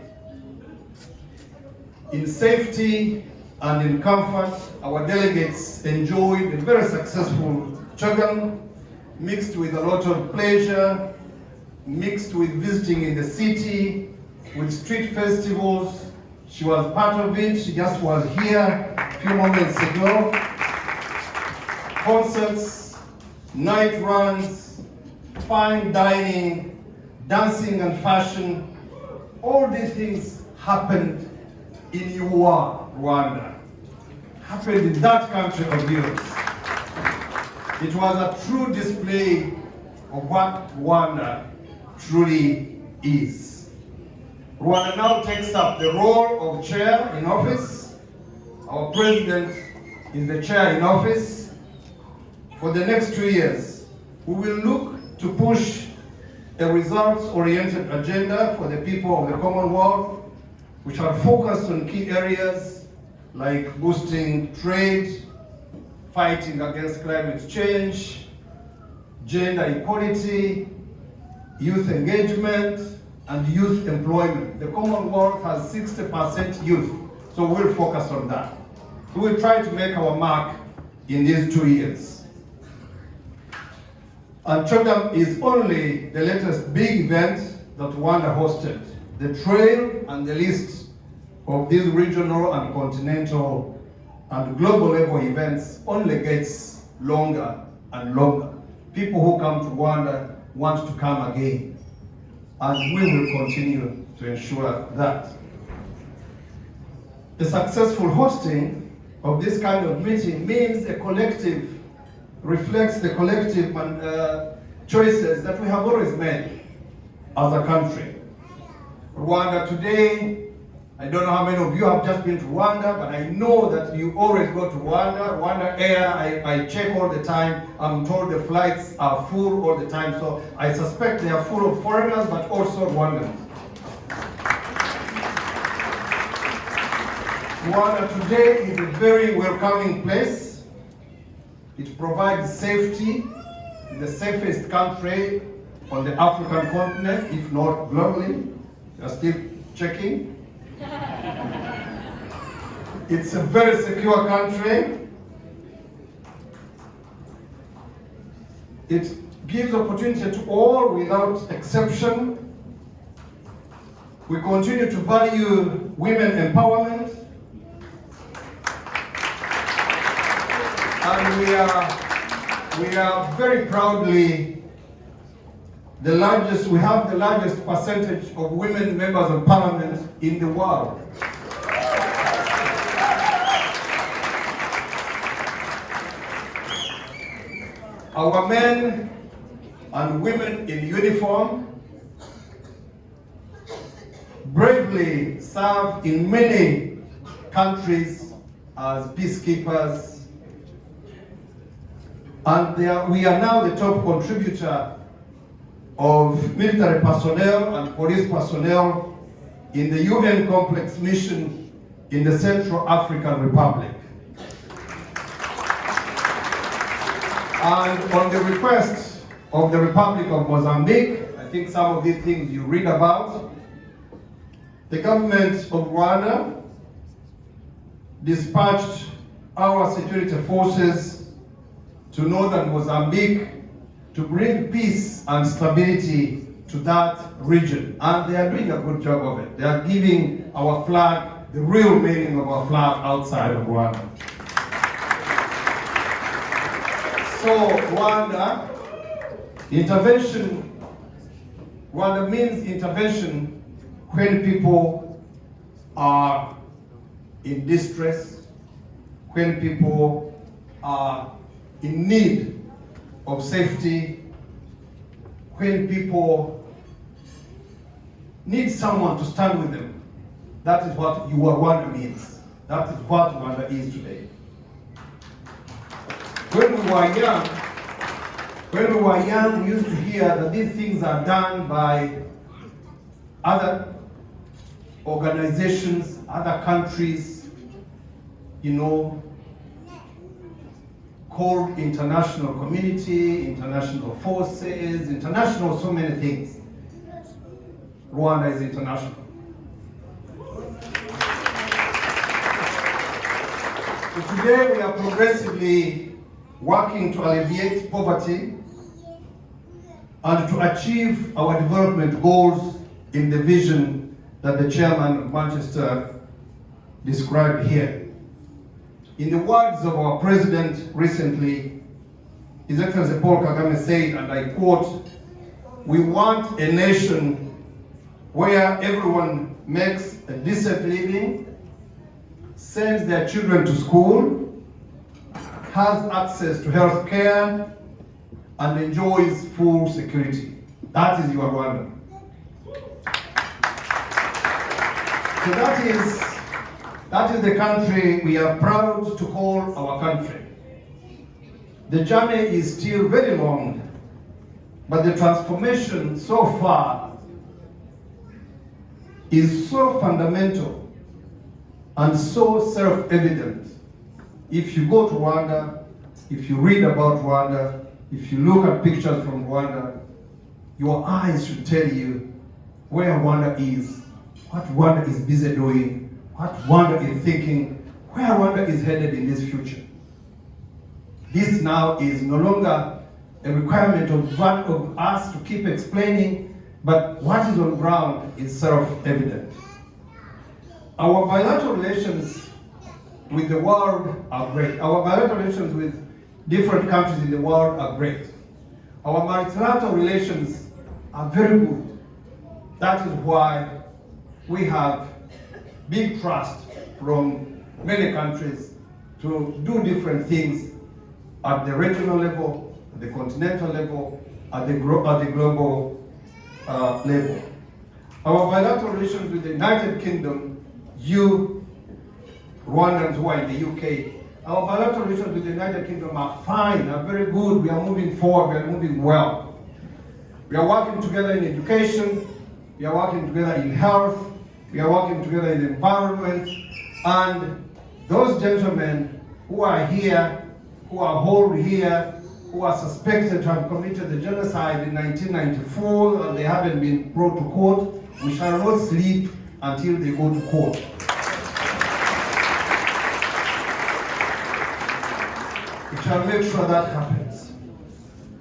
In safety and in comfort, our delegates enjoyed a very successful Chogam, mixed with a lot of pleasure, mixed with visiting in the city, with street festivals. She was part of it. She just was here a few moments ago. Concerts, night runs, fine dining, dancing and fashion, all these things happened in your Rwanda, happened in that country of yours. It was a true display of what Rwanda truly is. Rwanda now takes up the role of chair in office. Our president is the chair in office. For the next 2 years, we will look to push a results-oriented agenda for the people of the Commonwealth, which are focused on key areas like boosting trade, fighting against climate change, gender equality, youth engagement, and youth employment. The Commonwealth has 60% youth, so we'll focus on that. We will try to make our mark in these 2 years. And Chogam is only the latest big event that Rwanda hosted. The trail and the list of these regional and continental and global level events only gets longer and longer. People who come to Rwanda want to come again, and we will continue to ensure that. The successful hosting of this kind of meeting means a collective, reflects the collective choices that we have always made as a country. Rwanda today, I don't know how many of you have just been to Rwanda, but I know that you always go to Rwanda. Rwanda Air, I check all the time. I'm told the flights are full all the time, so I suspect they are full of foreigners, but also Rwandans. Rwanda today is a very welcoming place. It provides safety, the safest country on the African continent, if not globally. They are still checking. It's a very secure country. It gives opportunity to all without exception. We continue to value women empowerment. And we are very proudly we have the largest percentage of women members of parliament in the world. Our men and women in uniform bravely serve in many countries as peacekeepers. And we are now the top contributor of military personnel and police personnel in the UN complex mission in the Central African Republic. And on the request of the Republic of Mozambique, I think some of these things you read about, the government of Rwanda dispatched our security forces to northern Mozambique to bring peace and stability to that region. And they are doing a good job of it. They are giving our flag the real meaning of our flag outside of Rwanda. So Rwanda means intervention when people are in distress, when people are in need of safety, when people need someone to stand with them. That is what your Rwanda means. That is what Rwanda is today. When we were young, we used to hear that these things are done by other organizations, other countries, called international community, international forces, international so many things. Rwanda is international. So today we are progressively working to alleviate poverty and to achieve our development goals in the vision that the chairman of Manchester described here. In the words of our president recently, His Excellency Paul Kagame said, and I quote, We want a nation where everyone makes a decent living, sends their children to school, has access to health care, and enjoys full security. That is your Rwanda. So that is the country we are proud to call our country. The journey is still very long, but the transformation so far is so fundamental and so self-evident. If you go to Rwanda, if you read about Rwanda, if you look at pictures from Rwanda, your eyes should tell you where Rwanda is, what Rwanda is busy doing, what Rwanda is thinking, where Rwanda is headed in this future. This now is no longer a requirement of us to keep explaining, but what is on ground is self-evident. Our bilateral relations with the world are great. Our bilateral relations with different countries in the world are great. Our multilateral relations are very good. That is why we have big trust from many countries to do different things at the regional level, at the continental level, at the global level. Our bilateral relations with the United Kingdom, you Rwandans who are in the UK, our bilateral relations with the United Kingdom are fine, are very good. We are moving forward, we are moving well. We are working together in education, we are working together in health, we are working together in the environment, and those gentlemen who are here, who are held here, who are suspected to have committed the genocide in 1994 and they haven't been brought to court, we shall not sleep until they go to court. We shall make sure that happens.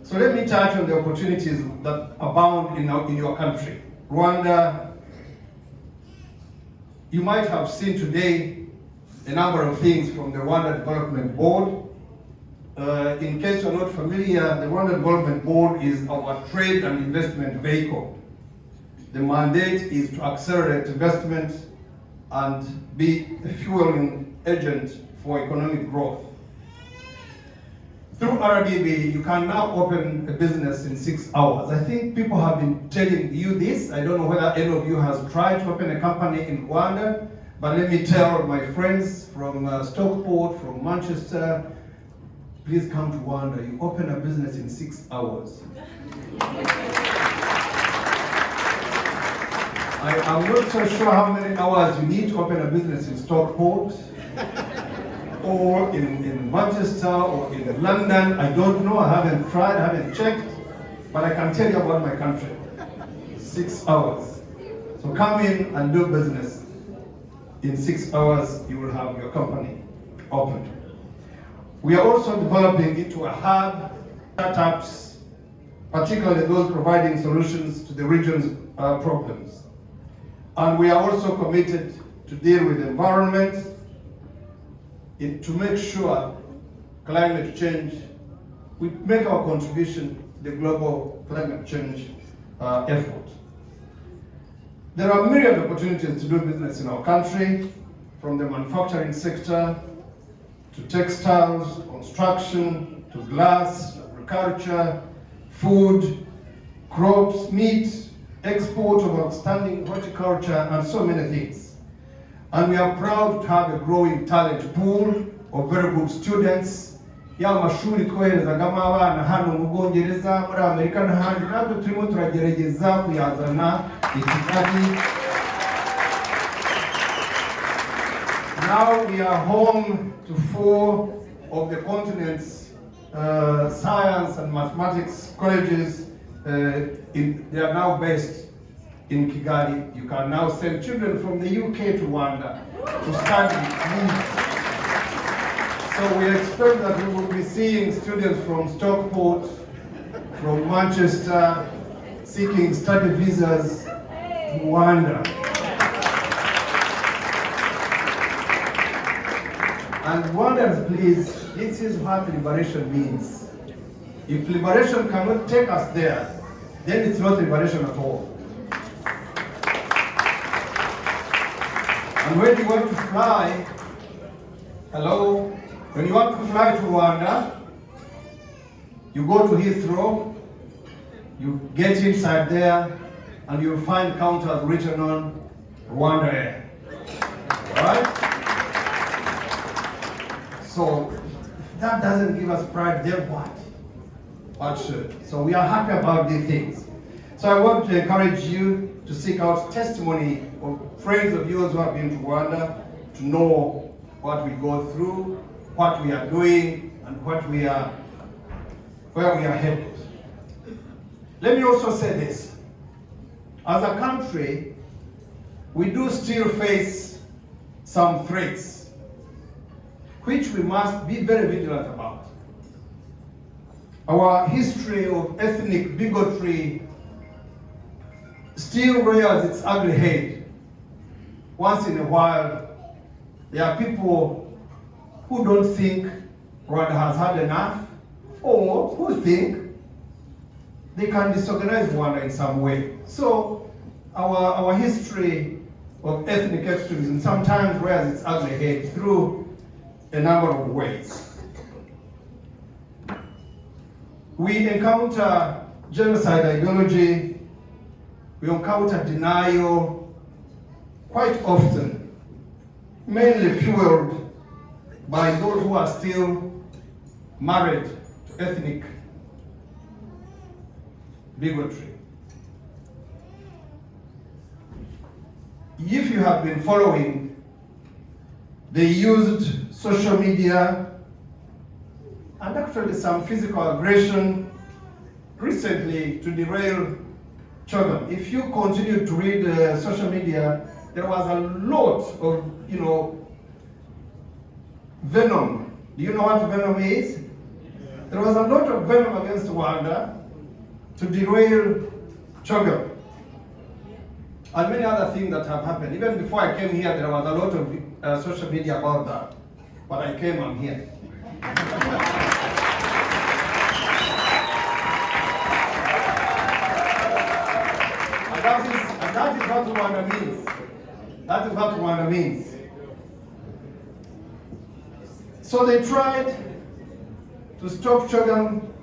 So let me touch on the opportunities that abound in your country. Rwanda, you might have seen today a number of things from the Rwanda Development Board. In case you're not familiar, the Rwanda Development Board is our trade and investment vehicle. The mandate is to accelerate investment and be a fueling agent for economic growth. Through RDB, you can now open a business in 6 hours. I think people have been telling you this. I don't know whether any of you has tried to open a company in Rwanda, but let me tell my friends from Stockport, from Manchester, please come to Rwanda. You open a business in 6 hours. I'm not so sure how many hours you need to open a business in Stockport, or in Manchester, or in London. I don't know, I haven't tried, I haven't checked, but I can tell you about my country. 6 hours. So come in and do business. In 6 hours, you will have your company open. We are also developing into a hub, startups, particularly those providing solutions to the region's problems. And we are also committed to deal with the environment, to make sure climate change, we make our contribution to the global climate change effort. There are myriad opportunities to do business in our country, from the manufacturing sector, to textiles, construction, to glass, agriculture, food, crops, meat, export of outstanding horticulture, and so many things. And we are proud to have a growing talent pool of very good students. Ya mashuri twoherezagamo abana hano mu Bwongereza, muri Amerika n'ahandi, natwe turimo turagerageza kuyazana i Kigali. Now we are home to 4 of the continent's science and mathematics colleges. They are now based in Kigali. You can now send children from the UK to Rwanda to study. So we expect that we will be seeing students from Stockport, from Manchester, seeking study visas to Rwanda. And Rwandans, please, this is what liberation means. If liberation cannot take us there, then it's not liberation at all. And when you want to fly, when you want to fly to Rwanda, you go to Heathrow, you get inside there, and you'll find counters written on Rwanda Air. Right? So, if that doesn't give us pride, then what? What should? So we are happy about these things. So I want to encourage you to seek out testimony of friends of yours who have been to Rwanda, to know what we go through, what we are doing, and where we are headed. Let me also say this. As a country, we do still face some threats, which we must be very vigilant about. Our history of ethnic bigotry still rears its ugly head. Once in a while, there are people who don't think Rwanda has had enough, or who think they can disorganize Rwanda in some way. So our history of ethnic extremism sometimes rears its ugly head through a number of ways. We encounter genocide ideology, we encounter denial quite often, mainly fueled by those who are still married to ethnic bigotry. If you have been following, they used social media and actually some physical aggression recently to derail children. If you continue to read social media, there was a lot of, venom. Do you know what venom is? There was a lot of venom against Rwanda to derail children. And many other things that have happened. Even before I came here, there was a lot of social media about that. But I came, I'm here. And that is what Rwanda means. That is what Rwanda means. So they tried to stop children.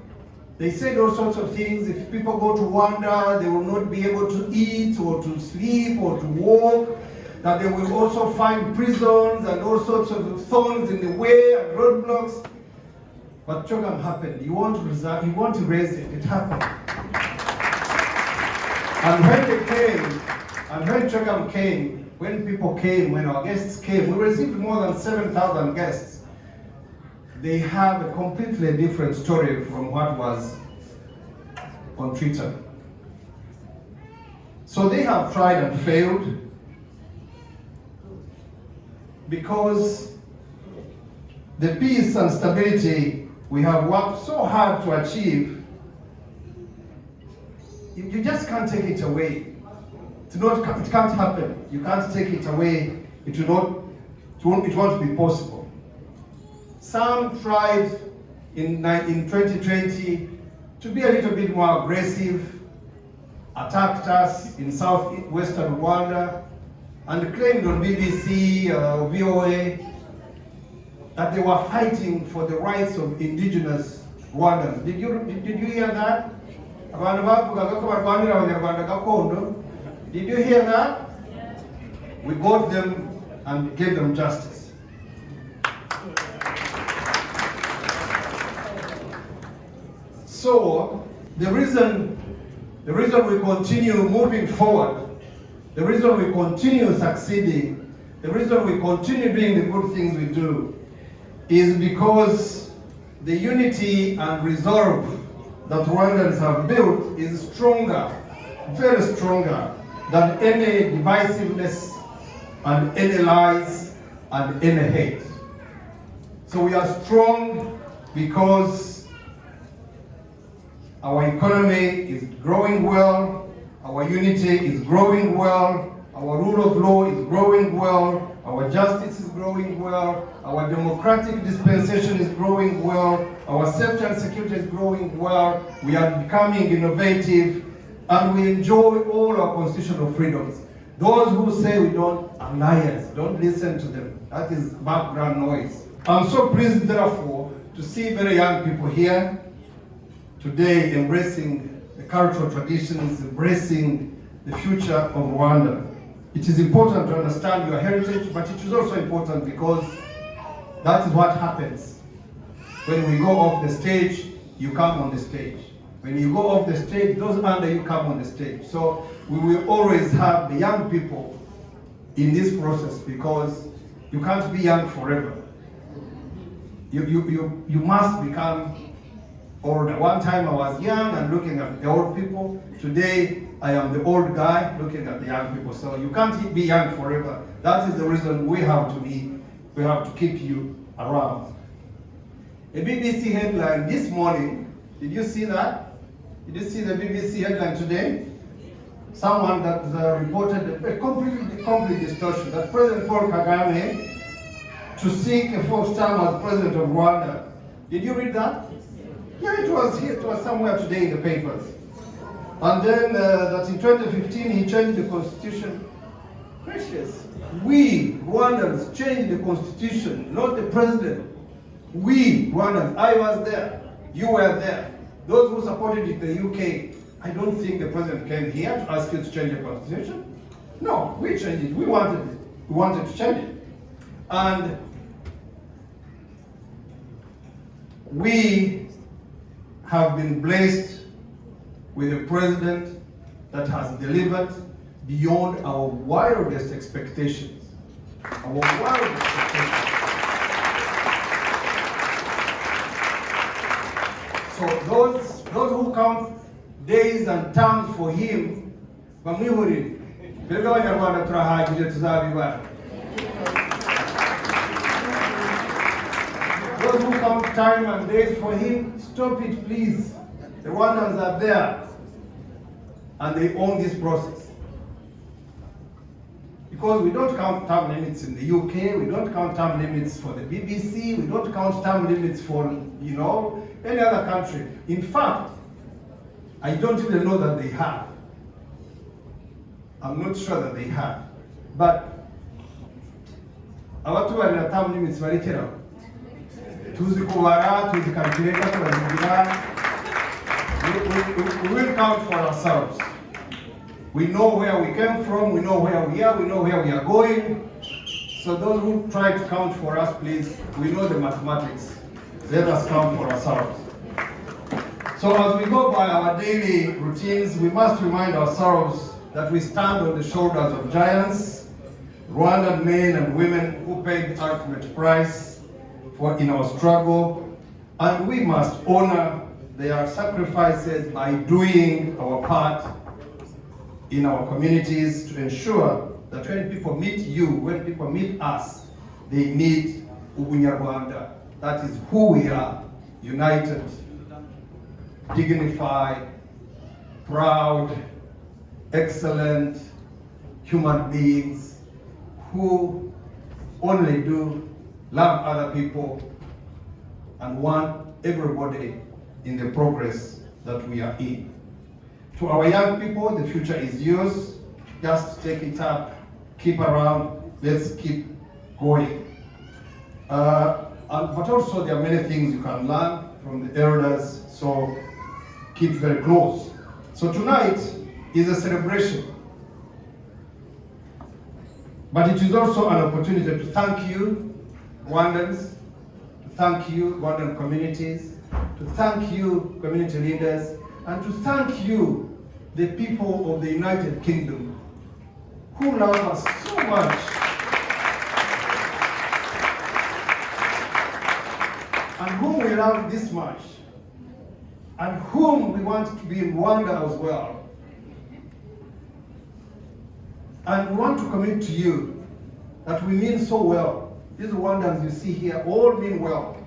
They said all sorts of things. If people go to Rwanda, they will not be able to eat or to sleep or to walk. That they will also find prisons and all sorts of thorns in the way and roadblocks. But Chogam happened. You want to erase it. It happened. And when they came, and when Chogam came, when people came, when our guests came, we received more than 7,000 guests. They have a completely different story from what was on Twitter. So they have tried and failed because the peace and stability we have worked so hard to achieve, you just can't take it away. It can't happen. You can't take it away. It won't be possible. Some tried in 2020 to be a little bit more aggressive, attacked us in southwestern Rwanda, and claimed on BBC, VOA, that they were fighting for the rights of indigenous Rwandans. Did you hear that? Did you hear that? We got them and gave them justice. So the reason we continue moving forward, the reason we continue succeeding, the reason we continue doing the good things we do, is because the unity and resolve that Rwandans have built is stronger, very stronger than any divisiveness and any lies and any hate. So we are strong because our economy is growing well, our unity is growing well, our rule of law is growing well, our justice is growing well, our democratic dispensation is growing well, our safety and security is growing well, we are becoming innovative, and we enjoy all our constitutional freedoms. Those who say we don't are liars. Don't listen to them. That is background noise. I'm so pleased, therefore, to see very young people here today embracing the cultural traditions, embracing the future of Rwanda. It is important to understand your heritage, but it is also important because that is what happens. When we go off the stage, you come on the stage. When you go off the stage, those under you come on the stage. So we will always have the young people in this process because you can't be young forever. You must become older. One time I was young and looking at the old people. Today I am the old guy looking at the young people. So you can't be young forever. That is the reason we have to keep you around. A BBC headline this morning, did you see that? Did you see the BBC headline today? Someone that reported a complete distortion that President Paul Kagame to seek a fourth term as president of Rwanda. Did you read that? Yeah, it was here. It was somewhere today in the papers. And then that in 2015 he changed the constitution. Precious. We Rwandans changed the constitution, not the president. We Rwandans. I was there. You were there. Those who supported it in the UK, I don't think the president came here to ask you to change the constitution. No, we changed it. We wanted it. We wanted to change it. And we have been blessed with a president that has delivered beyond our wildest expectations. Our wildest expectations. So those who count days and terms for him, bamwihurire. Twebwe Abanyarwanda turahagije tuzabibara. Those who count time and days for him, stop it please. The Rwandans are there and they own this process. Because we don't count term limits in the UK, we don't count term limits for the BBC, we don't count term limits for, any other country. In fact, I don't even know that they have. I'm not sure that they have. But abatubarira term limits barekeraho. Tuzi kubara, tuzi calculator, turazigira. We will count for ourselves. We know where we came from, we know where we are, we know where we are going. So those who try to count for us, please, we know the mathematics. Let us count for ourselves. So as we go by our daily routines, we must remind ourselves that we stand on the shoulders of giants, Rwandan men and women who paid the ultimate price in our struggle, and we must honor their sacrifices by doing our part in our communities to ensure that when people meet you, when people meet us, they meet Abanyarwanda. That is who we are, united, dignified, proud, excellent human beings who only do love other people and want everybody in the progress that we are in. To our young people, the future is yours. Just take it up, keep around, let's keep going. But also there are many things you can learn from the elders, so keep very close. So tonight is a celebration, but it is also an opportunity to thank you, Rwandans, to thank you, Rwandan communities, to thank you, community leaders, and to thank you, the people of the United Kingdom, who love us so much. And whom we love this much, and whom we want to be in Rwanda as well. And we want to commit to you that we mean so well. These Rwandans you see here all mean well.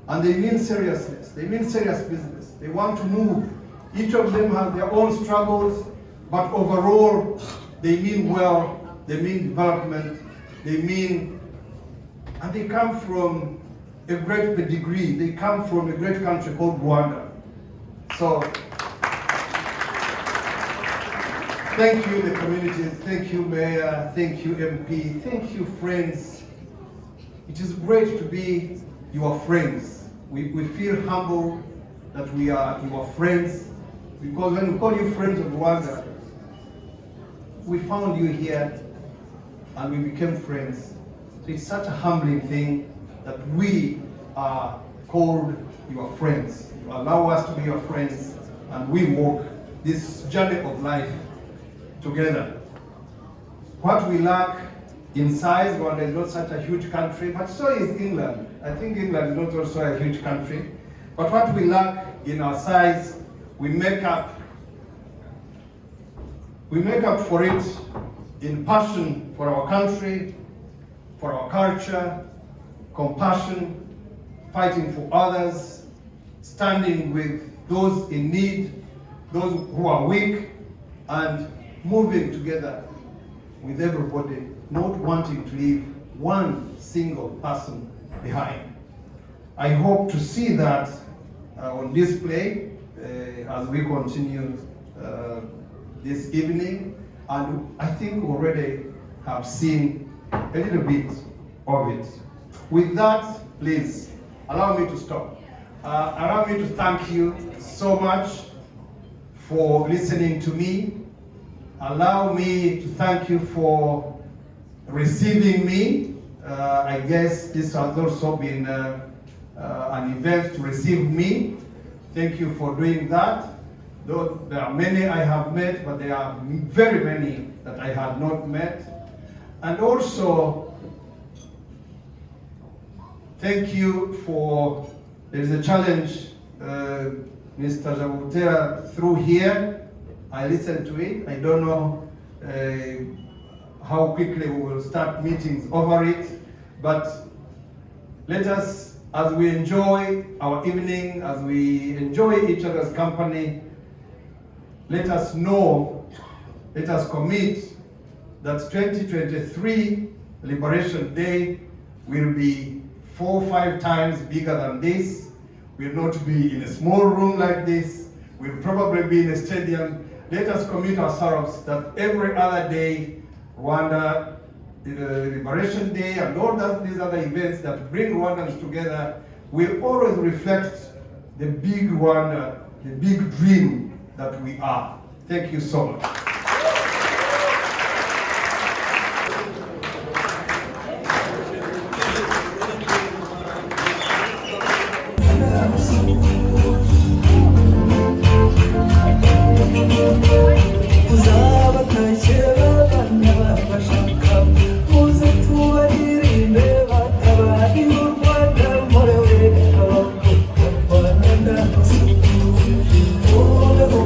And they mean seriousness, they mean serious business. They want to move. Each of them has their own struggles, but overall, they mean well, they mean development, and they come from a great pedigree. They come from a great country called Rwanda. So, Thank you, the communities. Thank you, Mayor. Thank you, MP. Thank you, friends. It is great to be your friends. We feel humble that we are your friends, because when we call you friends of Rwanda, we found you here and we became friends. So it's such a humbling thing that we are called your friends. You allow us to be your friends and we walk this journey of life together. What we lack in size, Rwanda is not such a huge country, but so is England. I think England is not also a huge country. But what we lack in our size, we make up for it in passion for our country, for our culture, compassion, fighting for others, standing with those in need, those who are weak, and moving together with everybody, not wanting to leave one single person behind. I hope to see that on display as we continue this evening, and I think already have seen a little bit of it. With that, please allow me to stop. Allow me to thank you so much for listening to me. Allow me to thank you for receiving me. I guess this has also been an event to receive me. Thank you for doing that. Though there are many I have met, but there are very many that I have not met. And also, thank you for, there is a challenge Mr. Jabutera threw here. I listened to it. I don't know how quickly we will start meetings over it, but let us, as we enjoy our evening, as we enjoy each other's company, let us know, let us commit that 2023 Liberation Day will be 4 or 5 times bigger than this. Will not be in a small room like this. We'll probably be in a stadium. Let us commit ourselves that every other day, Rwanda, Liberation Day, and all these other events that bring Rwandans together will always reflect the big Rwanda, the big dream that we are. Thank you so much. Oh,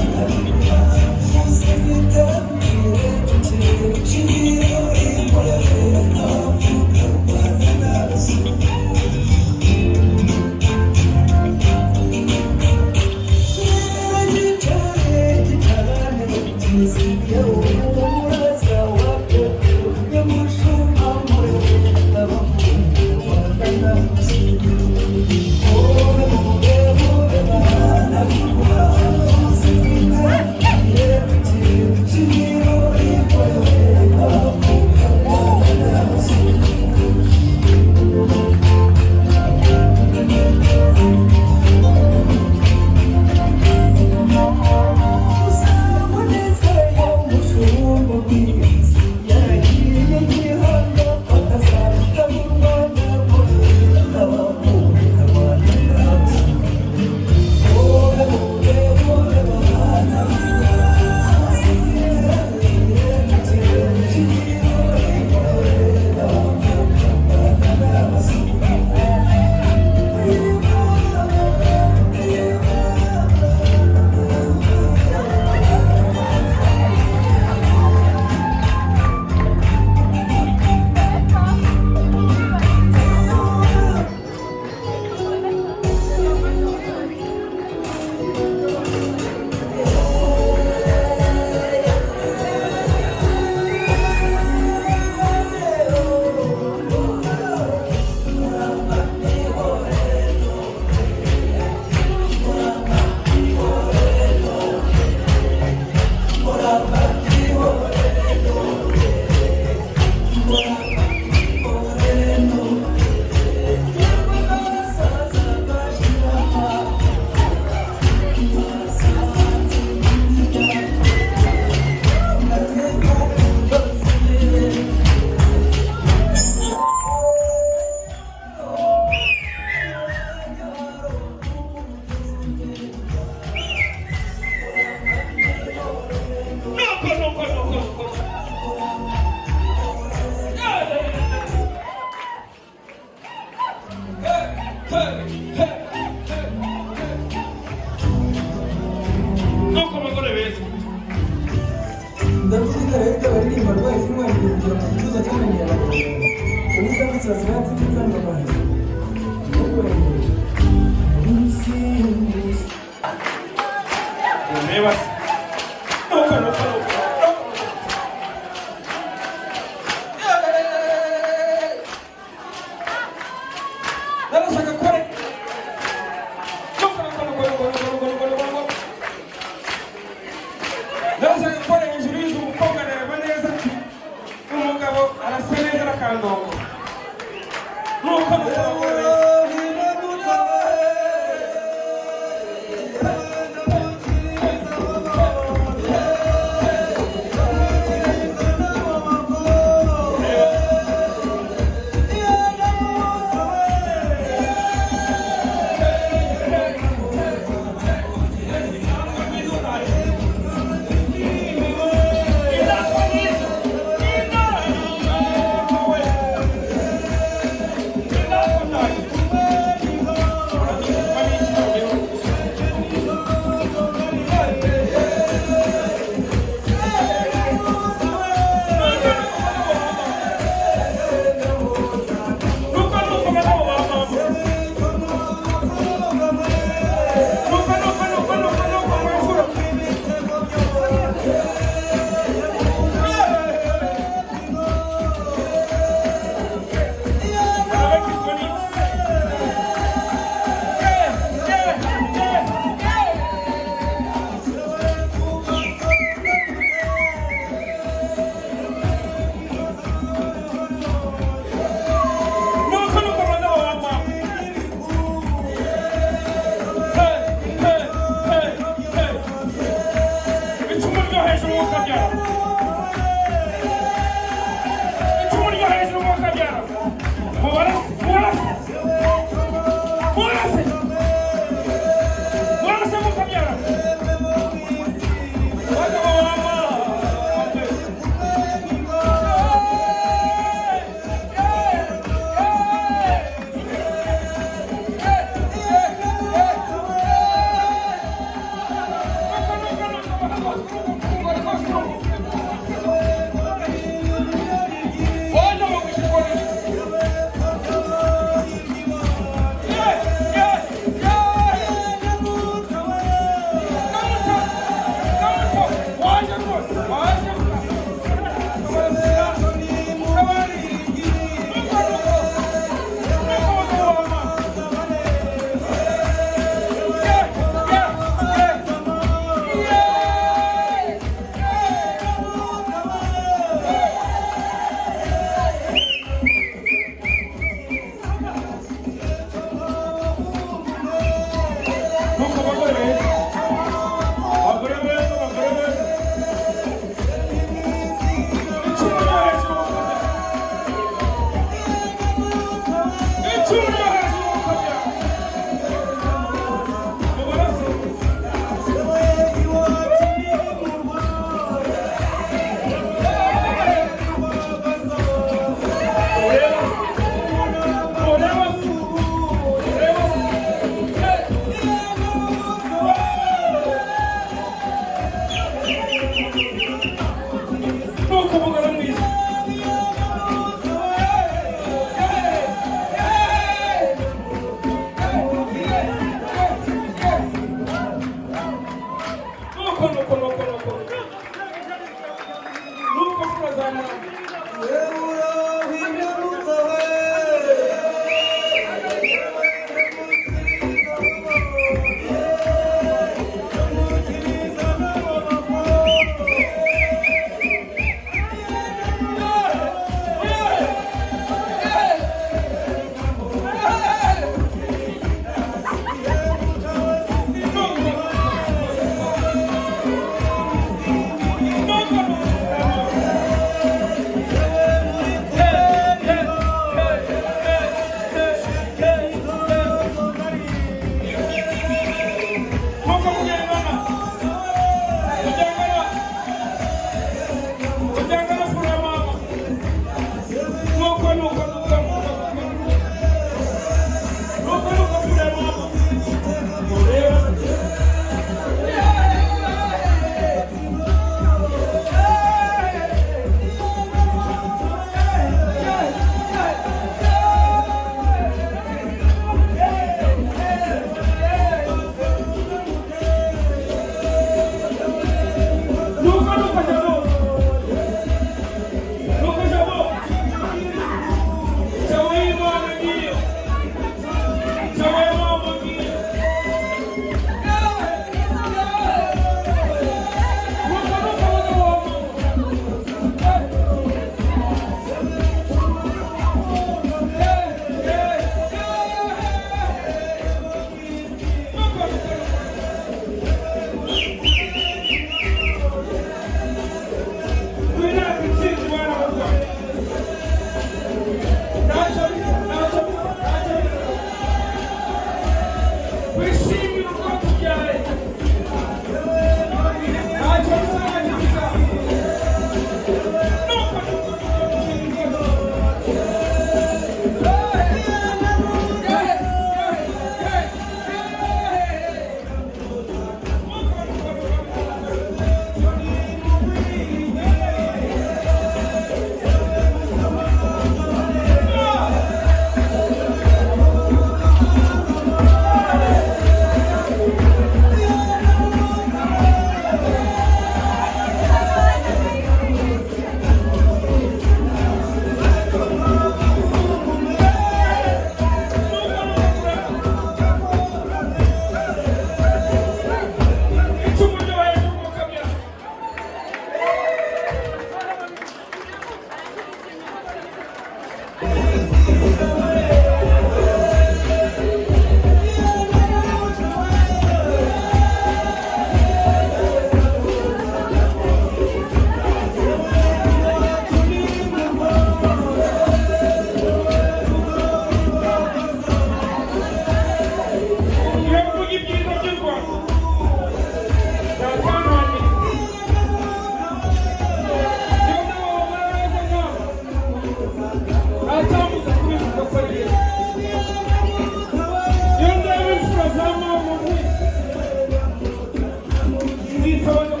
Kwitonda